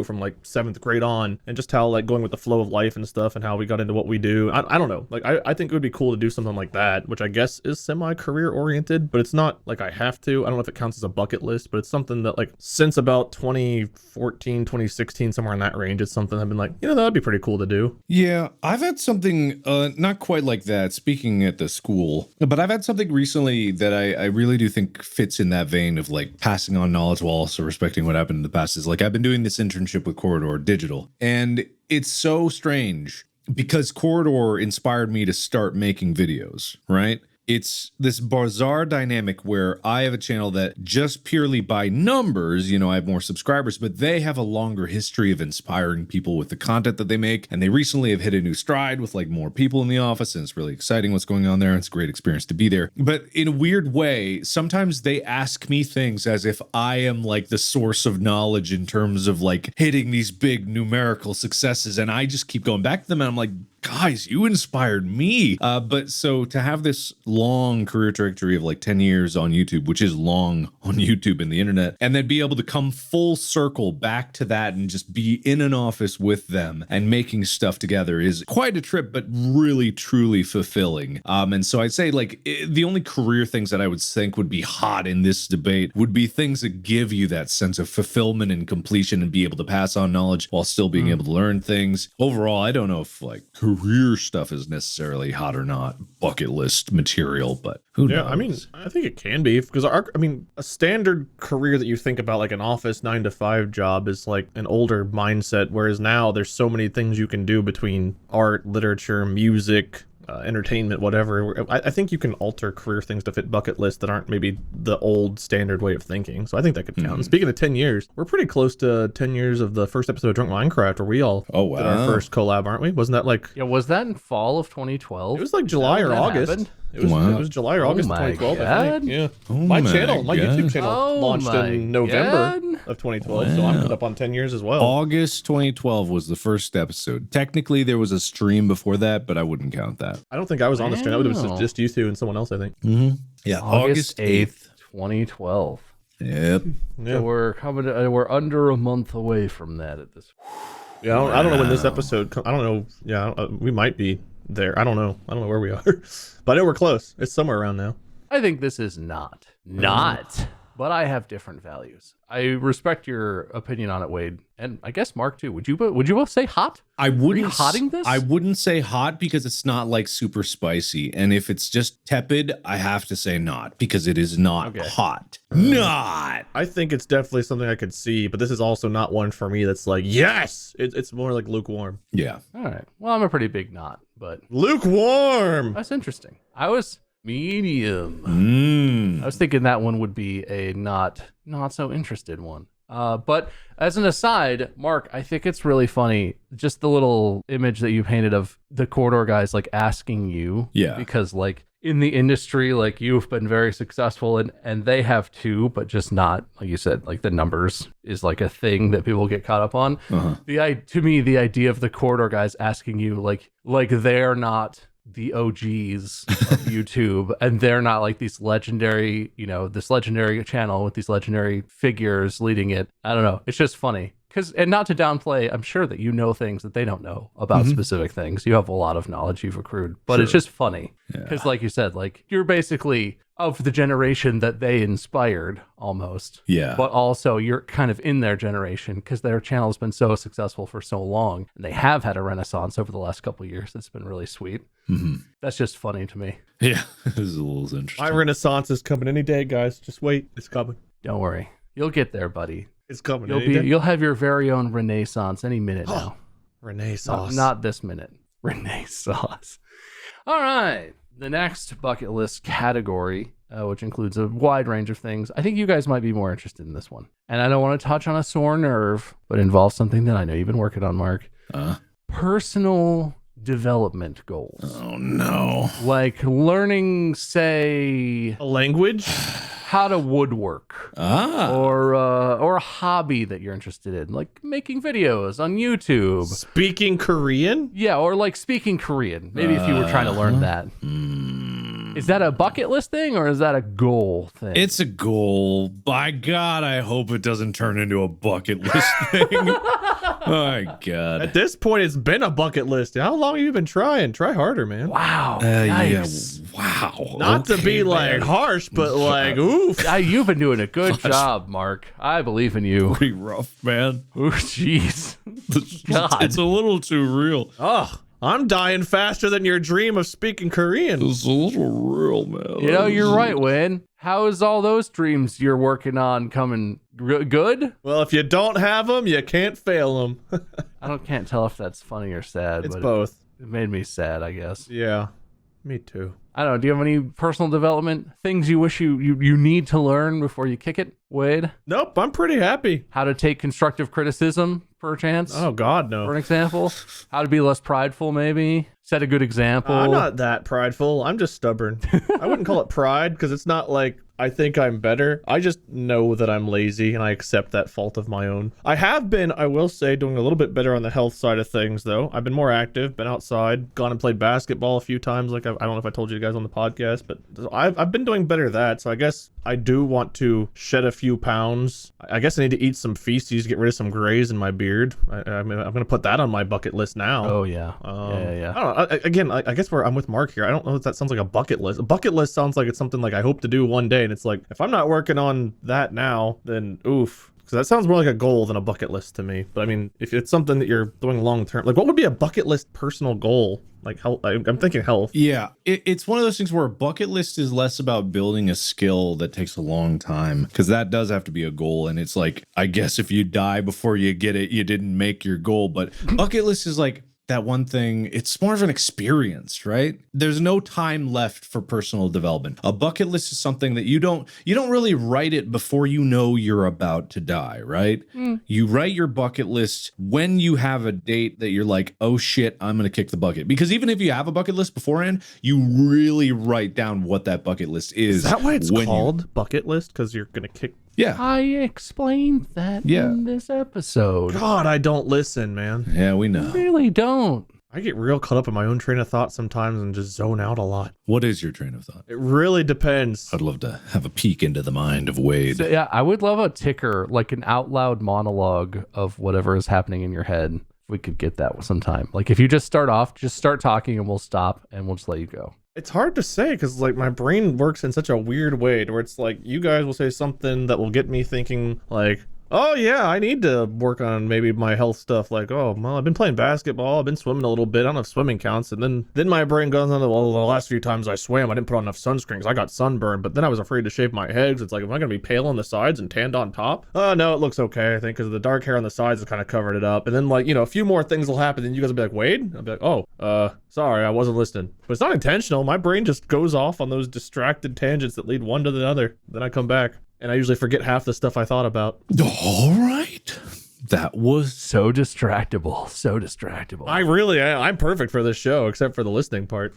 from like 7th grade on, and just how like going with the flow of life and stuff and how we got into what we do. I don't know. Like, I think it would be cool to do something like that, which I guess is semi-career oriented, but it's not like I have to. I don't know if it counts as a bucket list, but it's something that like since about 2014, 2016, somewhere in that range, it's something I've been like, that'd be pretty cool to do. Yeah, I've had something not quite like that. Speaking at the school school. But I've had something recently that I really do think fits in that vein of like passing on knowledge while also respecting what happened in the past. Is like I've been doing this internship with Corridor Digital, and it's so strange because Corridor inspired me to start making videos, right? It's this bizarre dynamic where I have a channel that just purely by numbers, you know, I have more subscribers, but they have a longer history of inspiring people with the content that they make. And they recently have hit a new stride with like more people in the office. And it's really exciting what's going on there. It's a great experience to be there. But in a weird way, sometimes they ask me things as if I am like the source of knowledge in terms of like hitting these big numerical successes. And I just keep going back to them and I'm like, guys, you inspired me. But so to have this long career trajectory of like 10 years on YouTube, which is long on YouTube and the internet, and then be able to come full circle back to that and just be in an office with them and making stuff together is quite a trip, but really, truly fulfilling. And so I'd say like the only career things that I would think would be hot in this debate would be things that give you that sense of fulfillment and completion and be able to pass on knowledge while still being able to learn things. Overall, I don't know if like career stuff is necessarily hot or not, bucket list material, but who knows? Yeah, I mean, I think it can be because a standard career that you think about like an office 9-to-5 job is like an older mindset, whereas now there's so many things you can do between art, literature, music, entertainment, whatever. I think you can alter career things to fit bucket lists that aren't maybe the old standard way of thinking. So I think that could count. And speaking of 10 years, we're pretty close to 10 years of the first episode of Drunk Minecraft where we all did our first collab, aren't we? Wasn't that like... Yeah, was that in fall of 2012? It was like July or August. Happened? It was July or August of 2012, I think. Yeah. My YouTube channel launched in November of 2012, so I'm up on 10 years as well. August 2012 was the first episode. Technically, there was a stream before that, but I wouldn't count that. I don't think I was on the stream. It was just you two and someone else, I think. Yeah, August 8th, 2012. Yep. So we're under a month away from that at this point. Yeah, I don't know when this episode I don't know. Yeah, we might be there. I don't know where we are. But I know we're close. It's somewhere around now. I think this is not, but I have different values. I respect your opinion on it, Wade, and I guess Mark too. Would you both say hot? I wouldn't. Are you hotting this? I wouldn't say hot because it's not like super spicy, and if it's just tepid, I have to say not because it is not hot. Not. I think it's definitely something I could see, but this is also not one for me that's like yes. It's more like lukewarm. Yeah. All right. Well, I'm a pretty big not, but lukewarm. That's interesting. I was medium. I was thinking that one would be a not so interested one. But as an aside, Mark, I think it's really funny, just the little image that you painted of the Corridor guys like asking you. Yeah. Because like in the industry, like you've been very successful and they have too, but just not, like you said, like the numbers is like a thing that people get caught up on. To me, the idea of the Corridor guys asking you like they're not the OGs of YouTube and they're not like these legendary, this legendary channel with these legendary figures leading it. I don't know. It's just funny. And not to downplay, I'm sure that you know things that they don't know about specific things. You have a lot of knowledge you've accrued, but it's just funny because like you said, like you're basically of the generation that they inspired almost. Yeah. But also you're kind of in their generation because their channel has been so successful for so long and they have had a renaissance over the last couple of years. It's been really sweet. That's just funny to me. Yeah. This is a little interesting. My renaissance is coming any day, guys. Just wait. It's coming. Don't worry. You'll get there, buddy. It's coming. You'll have your very own renaissance any minute now. Renaissance. Not this minute. Renaissance. All right. The next bucket list category, which includes a wide range of things. I think you guys might be more interested in this one. And I don't want to touch on a sore nerve, but involves something that I know you've been working on, Mark. Personal development goals. Oh, no. Like learning, say... a language? How to woodwork, or a hobby that you're interested in, like making videos on YouTube. Speaking Korean? Yeah, or like speaking Korean. Maybe if you were trying to learn that. Is that a bucket list thing or is that a goal thing? It's a goal. By God, I hope it doesn't turn into a bucket list thing. My God. At this point, it's been a bucket list. How long have you been trying? Try harder, man. Wow. Nice. Yeah. Wow. Not to be like harsh, but like, oof. You've been doing a good job, Mark. I believe in you. Pretty rough, man. Oh, jeez. God. It's a little too real. Oh, I'm dying faster than your dream of speaking Korean. It's a little real, man. You know, you're right, Wayne. How is all those dreams you're working on coming good? Well, if you don't have them, you can't fail them. Can't tell if that's funny or sad. It's but both. It made me sad, I guess. Yeah, me too. I don't know. Do you have any personal development things you wish you need to learn before you kick it, Wade? Nope, I'm pretty happy. How to take constructive criticism, perchance? Oh, God, For no. an example? How to be less prideful, maybe? Set a good example. I'm not that prideful. I'm just stubborn. I wouldn't call it pride because it's not like I think I'm better. I just know that I'm lazy and I accept that fault of my own. I have been, I will say, doing a little bit better on the health side of things, though. I've been more active, been outside, gone and played basketball a few times. Like I don't know if I told you guys on the podcast, but I've been doing better at that. So I guess I do want to shed a few pounds. I guess I need to eat some feces, get rid of some grays in my beard. I mean, I'm going to put that on my bucket list now. Oh, yeah. Yeah. I don't know. Again, I guess where I'm with Mark here, I don't know if that sounds like a bucket list. A bucket list sounds like it's something like I hope to do one day. And it's like, if I'm not working on that now, then oof. Because that sounds more like a goal than a bucket list to me. But I mean, if it's something that you're doing long term, like what would be a bucket list personal goal? Like health, I'm thinking health. Yeah, it's one of those things where a bucket list is less about building a skill that takes a long time, because that does have to be a goal. And it's like, I guess if you die before you get it, you didn't make your goal. But bucket list is like that one thing, it's more of an experience, right? There's no time left for personal development. A bucket list is something that you don't really write it before you know you're about to die, right? You write your bucket list when you have a date that you're like, oh shit, I'm gonna kick the bucket. Because even if you have a bucket list beforehand, you really write down what that bucket list is. Is that why it's called bucket list? Because you're gonna kick. Yeah. I explained that in this episode. God, I don't listen, man. Yeah, we know. Really don't. I get real caught up in my own train of thought sometimes and just zone out a lot. What is your train of thought? It really depends. I'd love to have a peek into the mind of Wade. So, yeah, I would love a ticker, like an out loud monologue of whatever is happening in your head. If we could get that sometime. Like if you just start off, just start talking and we'll stop and we'll just let you go. It's hard to say because like my brain works in such a weird way where it's like you guys will say something that will get me thinking like, oh yeah, I need to work on maybe my health stuff. Like, oh, well, I've been playing basketball. I've been swimming a little bit. I don't know if swimming counts. And then my brain goes on to, well, the last few times I swam, I didn't put on enough sunscreen because I got sunburned. But then I was afraid to shave my head. It's like, am I going to be pale on the sides and tanned on top? Oh, no, it looks okay, I think, because the dark hair on the sides has kind of covered it up. And then, like, a few more things will happen. And you guys will be like, Wade? I'll be like, oh, sorry, I wasn't listening. But it's not intentional. My brain just goes off on those distracted tangents that lead one to the other. Then I come back. And I usually forget half the stuff I thought about. All right. That was so distractible. So distractible. I'm perfect for this show, except for the listening part.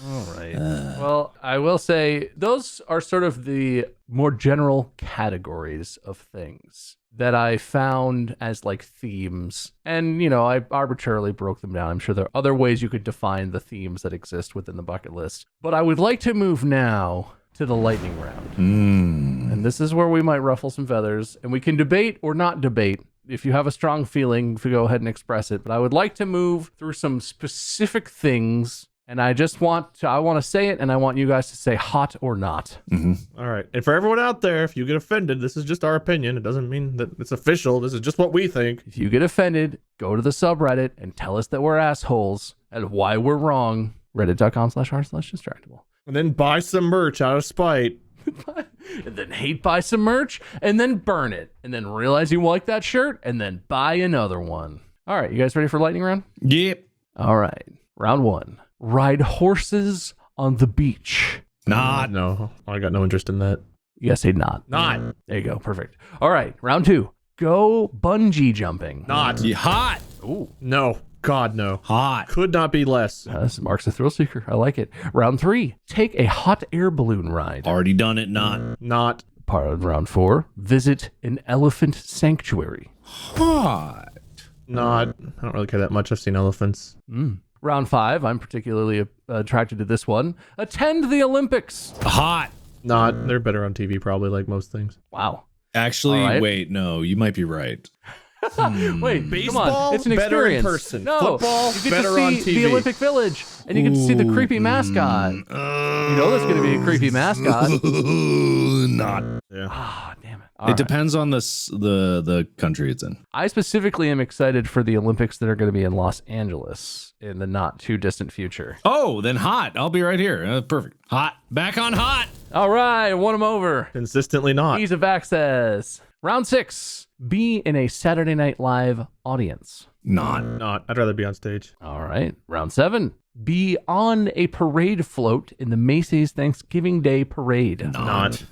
All right. Well, I will say those are sort of the more general categories of things that I found as like themes. And, I arbitrarily broke them down. I'm sure there are other ways you could define the themes that exist within the bucket list. But I would like to move now to the lightning round. And this is where we might ruffle some feathers and we can debate or not debate. If you have a strong feeling, if you go ahead and express it. But I would like to move through some specific things. And I want to say it, and I want you guys to say hot or not. Mm-hmm. All right. And for everyone out there, if you get offended, this is just our opinion. It doesn't mean that it's official. This is just what we think. If you get offended, go to the subreddit and tell us that we're assholes and why we're wrong. Reddit.com/r/distractible. And then buy some merch out of spite. And then hate buy some merch, and then burn it. And then realize you like that shirt, and then buy another one. All right, you guys ready for lightning round? Yep. All right. Round one. Ride horses on the beach. Not. No, I got no interest in that. You guys say not. Not. There you go. Perfect. All right. Round two. Go bungee jumping. Not. Hot. Ooh. No. God, no. Hot. Could not be less. This marks a thrill seeker. I like it. Round three. Take a hot air balloon ride. Already done it. Not. Not. Part of round four. Visit an elephant sanctuary. Hot. Not. I don't really care that much. I've seen elephants. Round five. I'm particularly attracted to this one. Attend the Olympics. Hot. Not. They're better on TV, probably, like most things. Wow. Actually, All right. wait, no, you might be right. Wait, Baseball, come on. It's an better in experience. person. No, Football, you get better to on see TV. the Olympic Village, and you get to see the creepy mascot. You know there's going to be a creepy mascot. Not. Yeah. Ah, damn it. All It right. depends on the country it's in. I specifically am excited for the Olympics that are going to be in Los Angeles in the not too distant future. Oh, then hot. I'll be right here. Perfect. Hot. Back on hot. All right, won him over. Consistently not. Ease of access. Round 6. Be in a Saturday Night Live audience. Not. I'd rather be on stage. All right. Round 7. Be on a parade float in the Macy's Thanksgiving Day Parade. Not.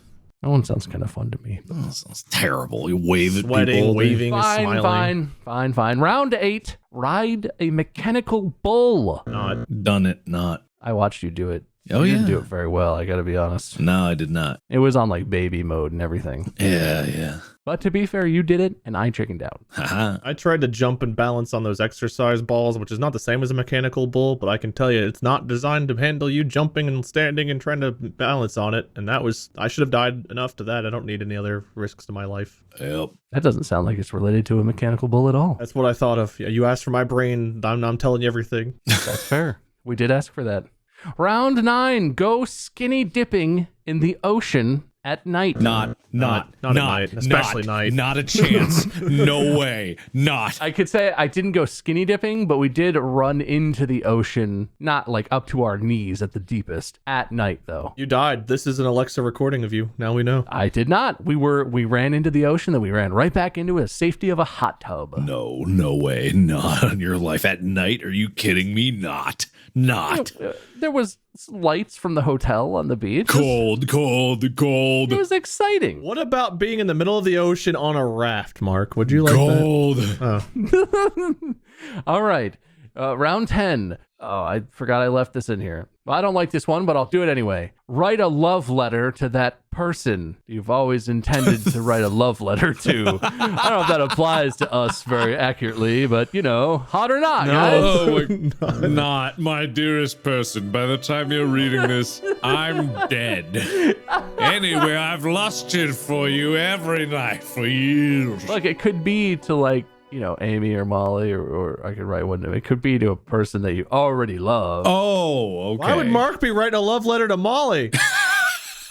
That one sounds kind of fun to me. Oh, sounds terrible. You wave at Sweating, people. waving, smiling. Fine. Round 8. Ride a mechanical bull. Not. Done it. Not. I watched you do it. Oh, You didn't yeah. do it very well, I gotta be honest. No, I did not. It was on like baby mode and everything. Yeah. But to be fair, you did it, and I chickened out. Haha. I tried to jump and balance on those exercise balls, which is not the same as a mechanical bull, but I can tell you it's not designed to handle you jumping and standing and trying to balance on it. And I should have died enough to that. I don't need any other risks to my life. Yep. That doesn't sound like it's related to a mechanical bull at all. That's what I thought of. Yeah, you asked for my brain. I'm telling you everything. That's fair. We did ask for that. Round 9. Go skinny dipping in the ocean at night. Not at night, especially night. Not a chance. No way. Not. I could say I didn't go skinny dipping, but we did run into the ocean, not like up to our knees at the deepest, at night though. You died. This is an Alexa recording of you. Now we know. I did not. We ran into the ocean, then we ran right back into the safety of a hot tub. No way. Not on your life at night. Are you kidding me? Not. There was lights from the hotel on the beach. Cold. It was exciting. What about being in the middle of the ocean on a raft, Mark? Would you like Cold. that? All right. Round 10. Oh, I forgot I left this in here. Well, I don't like this one, but I'll do it anyway. Write a love letter to that person you've always intended to write a love letter to. I don't know if that applies to us very accurately, but, hot or not, guys. Oh, not my dearest person. By the time you're reading this, I'm dead. Anyway, I've lusted for you every night for years. Look, it could be to Amy or Molly, or I could write one. It could be to a person that you already love. Oh, okay. Why would Mark be writing a love letter to Molly?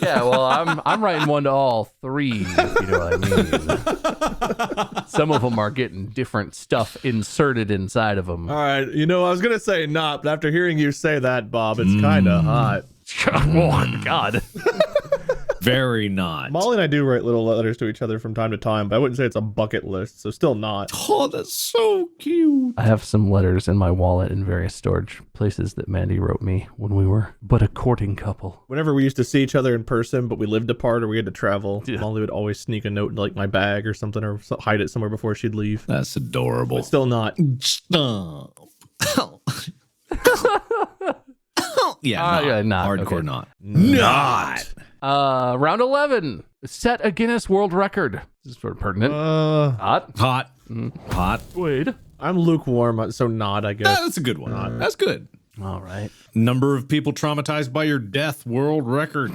Yeah, well, I'm writing one to all three, if you know what I mean. Some of them are getting different stuff inserted inside of them. All right. I was going to say not, but after hearing you say that, Bob, it's kind of hot. Oh, my God. Very not. Molly and I do write little letters to each other from time to time, but I wouldn't say it's a bucket list, so still not. Oh, that's so cute. I have some letters in my wallet in various storage places that Mandy wrote me when we were but a courting couple. Whenever we used to see each other in person, but we lived apart or we had to travel, Yeah. Molly would always sneak a note in like my bag or something, or hide it somewhere before she'd leave. That's adorable. But still not. Stop. Yeah, not. Hardcore Okay. not. Not. Round 11. Set a Guinness World Record. This is sort of pertinent. Hot. Hot. Hot. Wade. I'm lukewarm, so not, I guess. That's a good one. That's good. All right. Number of people traumatized by your death, world record.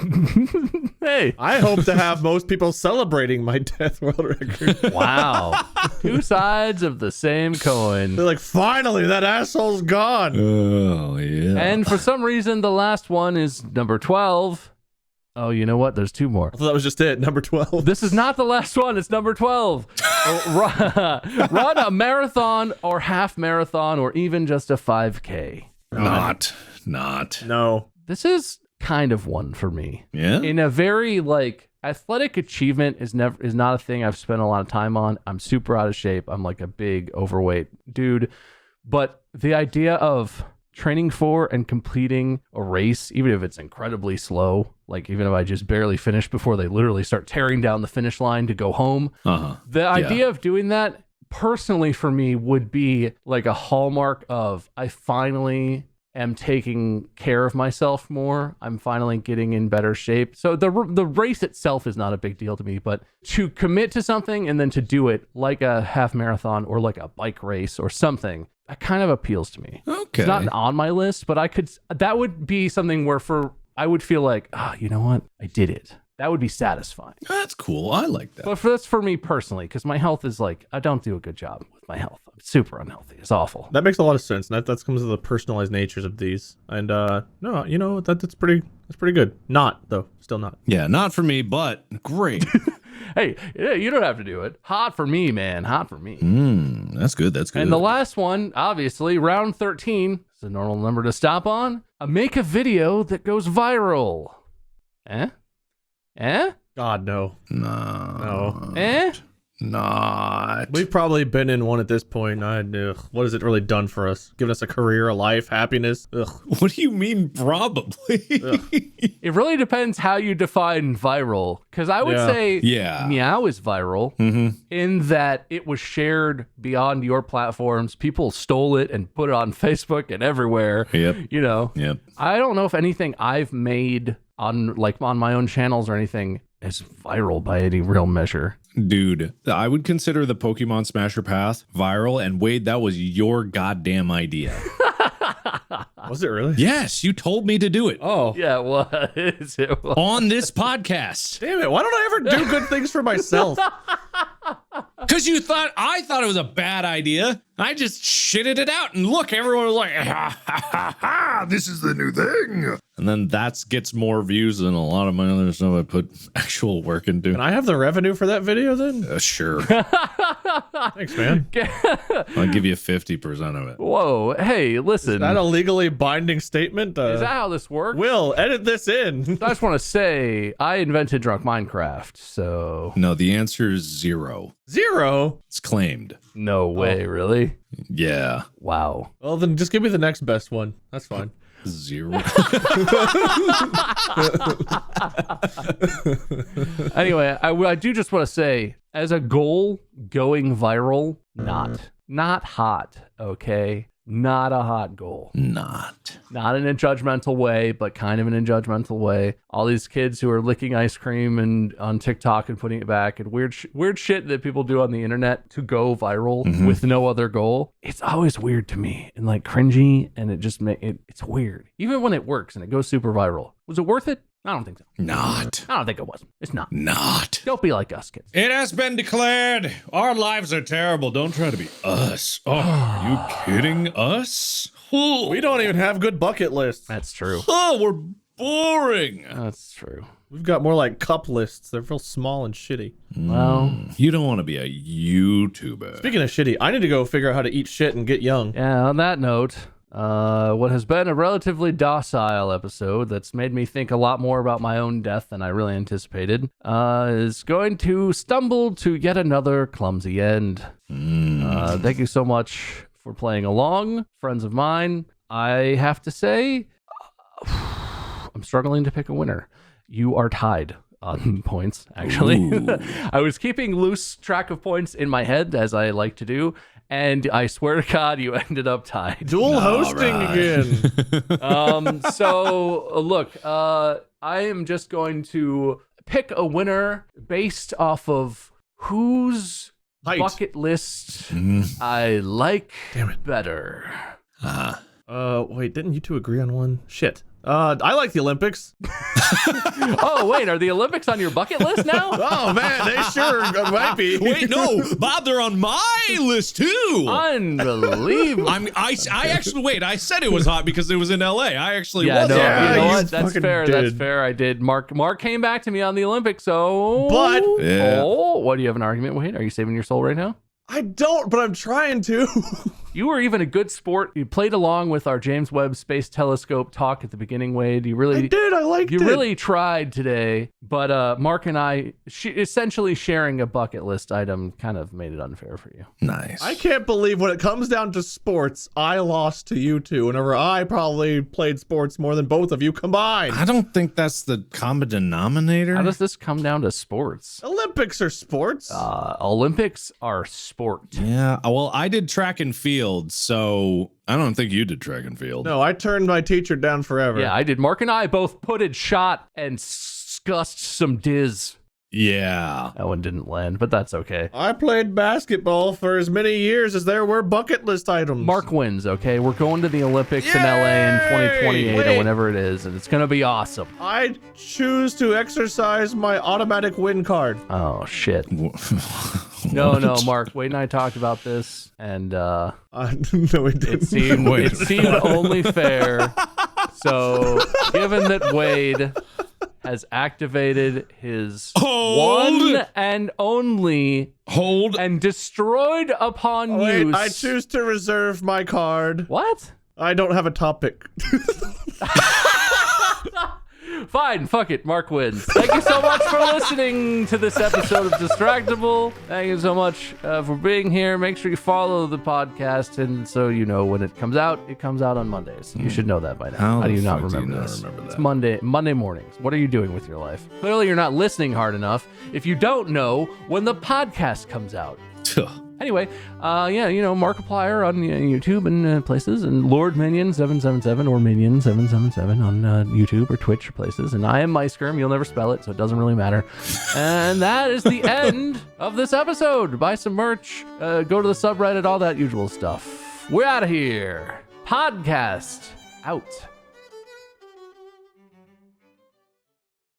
Hey. I hope to have most people celebrating my death world record. Wow. Two sides of the same coin. They're like, finally, that asshole's gone. Oh, yeah. And for some reason, the last one is number 12. Oh, you know what? There's two more. I thought that was just it, number 12. This is not the last one. It's number 12. Run a marathon or half marathon or even just a 5K. Not. No. This is kind of one for me. Yeah? In a very athletic achievement is not a thing I've spent a lot of time on. I'm super out of shape. I'm like a big overweight dude. But the idea of training for and completing a race, even if it's incredibly slow, like even if I just barely finish before they literally start tearing down the finish line to go home, the idea of doing that personally for me would be like a hallmark of I finally am taking care of myself more. I'm finally getting in better shape. So the race itself is not a big deal to me, but to commit to something and then to do it like a half marathon or like a bike race or something, that kind of appeals to me. Okay. It's not on my list, but that would be something where I would feel like, you know what? I did it. That would be satisfying. That's cool. I like that. But that's for me personally, because my health is I don't do a good job with my health. I'm super unhealthy. It's awful. That makes a lot of sense. And that comes to the personalized natures of these. And no, that's pretty good. Not, though. Still not. Yeah, not for me, but great. Hey, you don't have to do it. Hot for me, man. Hot for me. That's good. That's good. And the last one, obviously, round 13, is a normal number to stop on. Make a video that goes viral. Eh? God, no. No. Eh? Not. We've probably been in one at this point. What has it really done for us? Given us a career, a life, happiness? Ugh. What do you mean, probably? It really depends how you define viral. Because I would say Meow is viral in that it was shared beyond your platforms. People stole it and put it on Facebook and everywhere. Yep. You know. Yep. I don't know if anything I've made on my own channels or anything is viral by any real measure. Dude, I would consider the Pokemon Smasher Path viral, and Wade, that was your goddamn idea. Was it really? Yes, you told me to do it. Oh. Yeah, it was. It was. On this podcast. Damn it. Why don't I ever do good things for myself? Because I thought it was a bad idea. I just shitted it out, and look, everyone was like, ha, ha, ha, ha, this is the new thing. And then that gets more views than a lot of my other stuff I put actual work into. Can I have the revenue for that video then? Sure. Thanks, man. I'll give you 50% of it. Whoa, hey, listen. Is that a legally binding statement? Is that how this works? Will, edit this in. I just want to say, I invented Drunk Minecraft, so... No, the answer is 0. 0? It's claimed. No way, really? Yeah. Wow. Well, then just give me the next best one. That's fine. 0. Anyway, I do just want to say, as a goal, going viral, not hot, okay? Not a hot goal. Not in a judgmental way, but kind of in a judgmental way. All these kids who are licking ice cream and on TikTok and putting it back, and weird shit that people do on the internet to go viral with no other goal. It's always weird to me and like cringy, and it just it's weird. Even when it works and it goes super viral. Was it worth it? I don't think so. Not. I don't think it was. It's not. Not. Don't be like us, kids. It has been declared. Our lives are terrible. Don't try to be us. Oh, are you kidding us? Oh. We don't even have good bucket lists. That's true. Oh, we're boring. That's true. We've got more like cup lists. They're real small and shitty. Well, you don't want to be a YouTuber. Speaking of shitty, I need to go figure out how to eat shit and get young. yeah, on that note, what has been a relatively docile episode that's made me think a lot more about my own death than I really anticipated, is going to stumble to yet another clumsy end. Thank you so much for playing along, friends of mine. I have to say, I'm struggling to pick a winner. You are tied on points, actually. I was keeping loose track of points in my head, as I like to do, and I swear to God, you ended up tied. Dual hosting again. So, look, I am just going to pick a winner based off of whose Height. bucket list I like better. Wait, didn't you two agree on one? Shit. I like the Olympics. Oh, wait, are the Olympics on your bucket list now? Oh, man, they sure might be. Wait, no, Bob, they're on my list too. Unbelievable. I actually wait. I said it was hot because it was in LA. I actually Yeah, was. no, Yeah, you know you what? That's fucking fair. did. That's fair. I did. Mark came back to me on the Olympics, so. But- Yeah. Oh, what do you have an argument? Wait, are you saving your soul right now? I don't, but I'm trying to. You were even a good sport. You played along with our James Webb Space Telescope talk at the beginning, Wade. You really I did. I liked You it. really tried today, but Mark and I, essentially sharing a bucket list item kind of made it unfair for you. Nice. I can't believe when it comes down to sports, I lost to you two. Whenever I probably played sports more than both of you combined. I don't think that's the common denominator. How does this come down to sports? Olympics are sports. Olympics are sport. Yeah. Well, I did track and field, so I don't think you did track and field. No, I turned my teacher down forever. Yeah, I did. Mark and I both putted shot and scussed some diz. Yeah. That one didn't land, but that's okay. I played basketball for as many years as there were bucket list items. Mark wins, okay? We're going to the Olympics in LA in 2028 or Wait. whenever it is, and it's going to be awesome. I choose to exercise my automatic win card. Oh, shit. No, Mark. Wade and I talked about this, and No, we didn't. it seemed only fair. So, given that Wade has activated his Hold. one and only Hold. and destroyed upon Wait, use. I choose to reserve my card. What? I don't have a topic. Fine, fuck it. Mark wins. Thank you so much for listening to this episode of Distractible. Thank you so much for being here. Make sure you follow the podcast, and so you know when it comes out on Mondays. You should know that by now. How do you not remember this? It's Monday mornings. What are you doing with your life? Clearly, you're not listening hard enough if you don't know when the podcast comes out. Anyway, Markiplier on YouTube and places, and Lord Minion 777 or Minion 777 on YouTube or Twitch or places, and I am MySkirm. You'll never spell it, so it doesn't really matter. And that is the end of this episode. Buy some merch, go to the subreddit, all that usual stuff. We're out of here. Podcast out.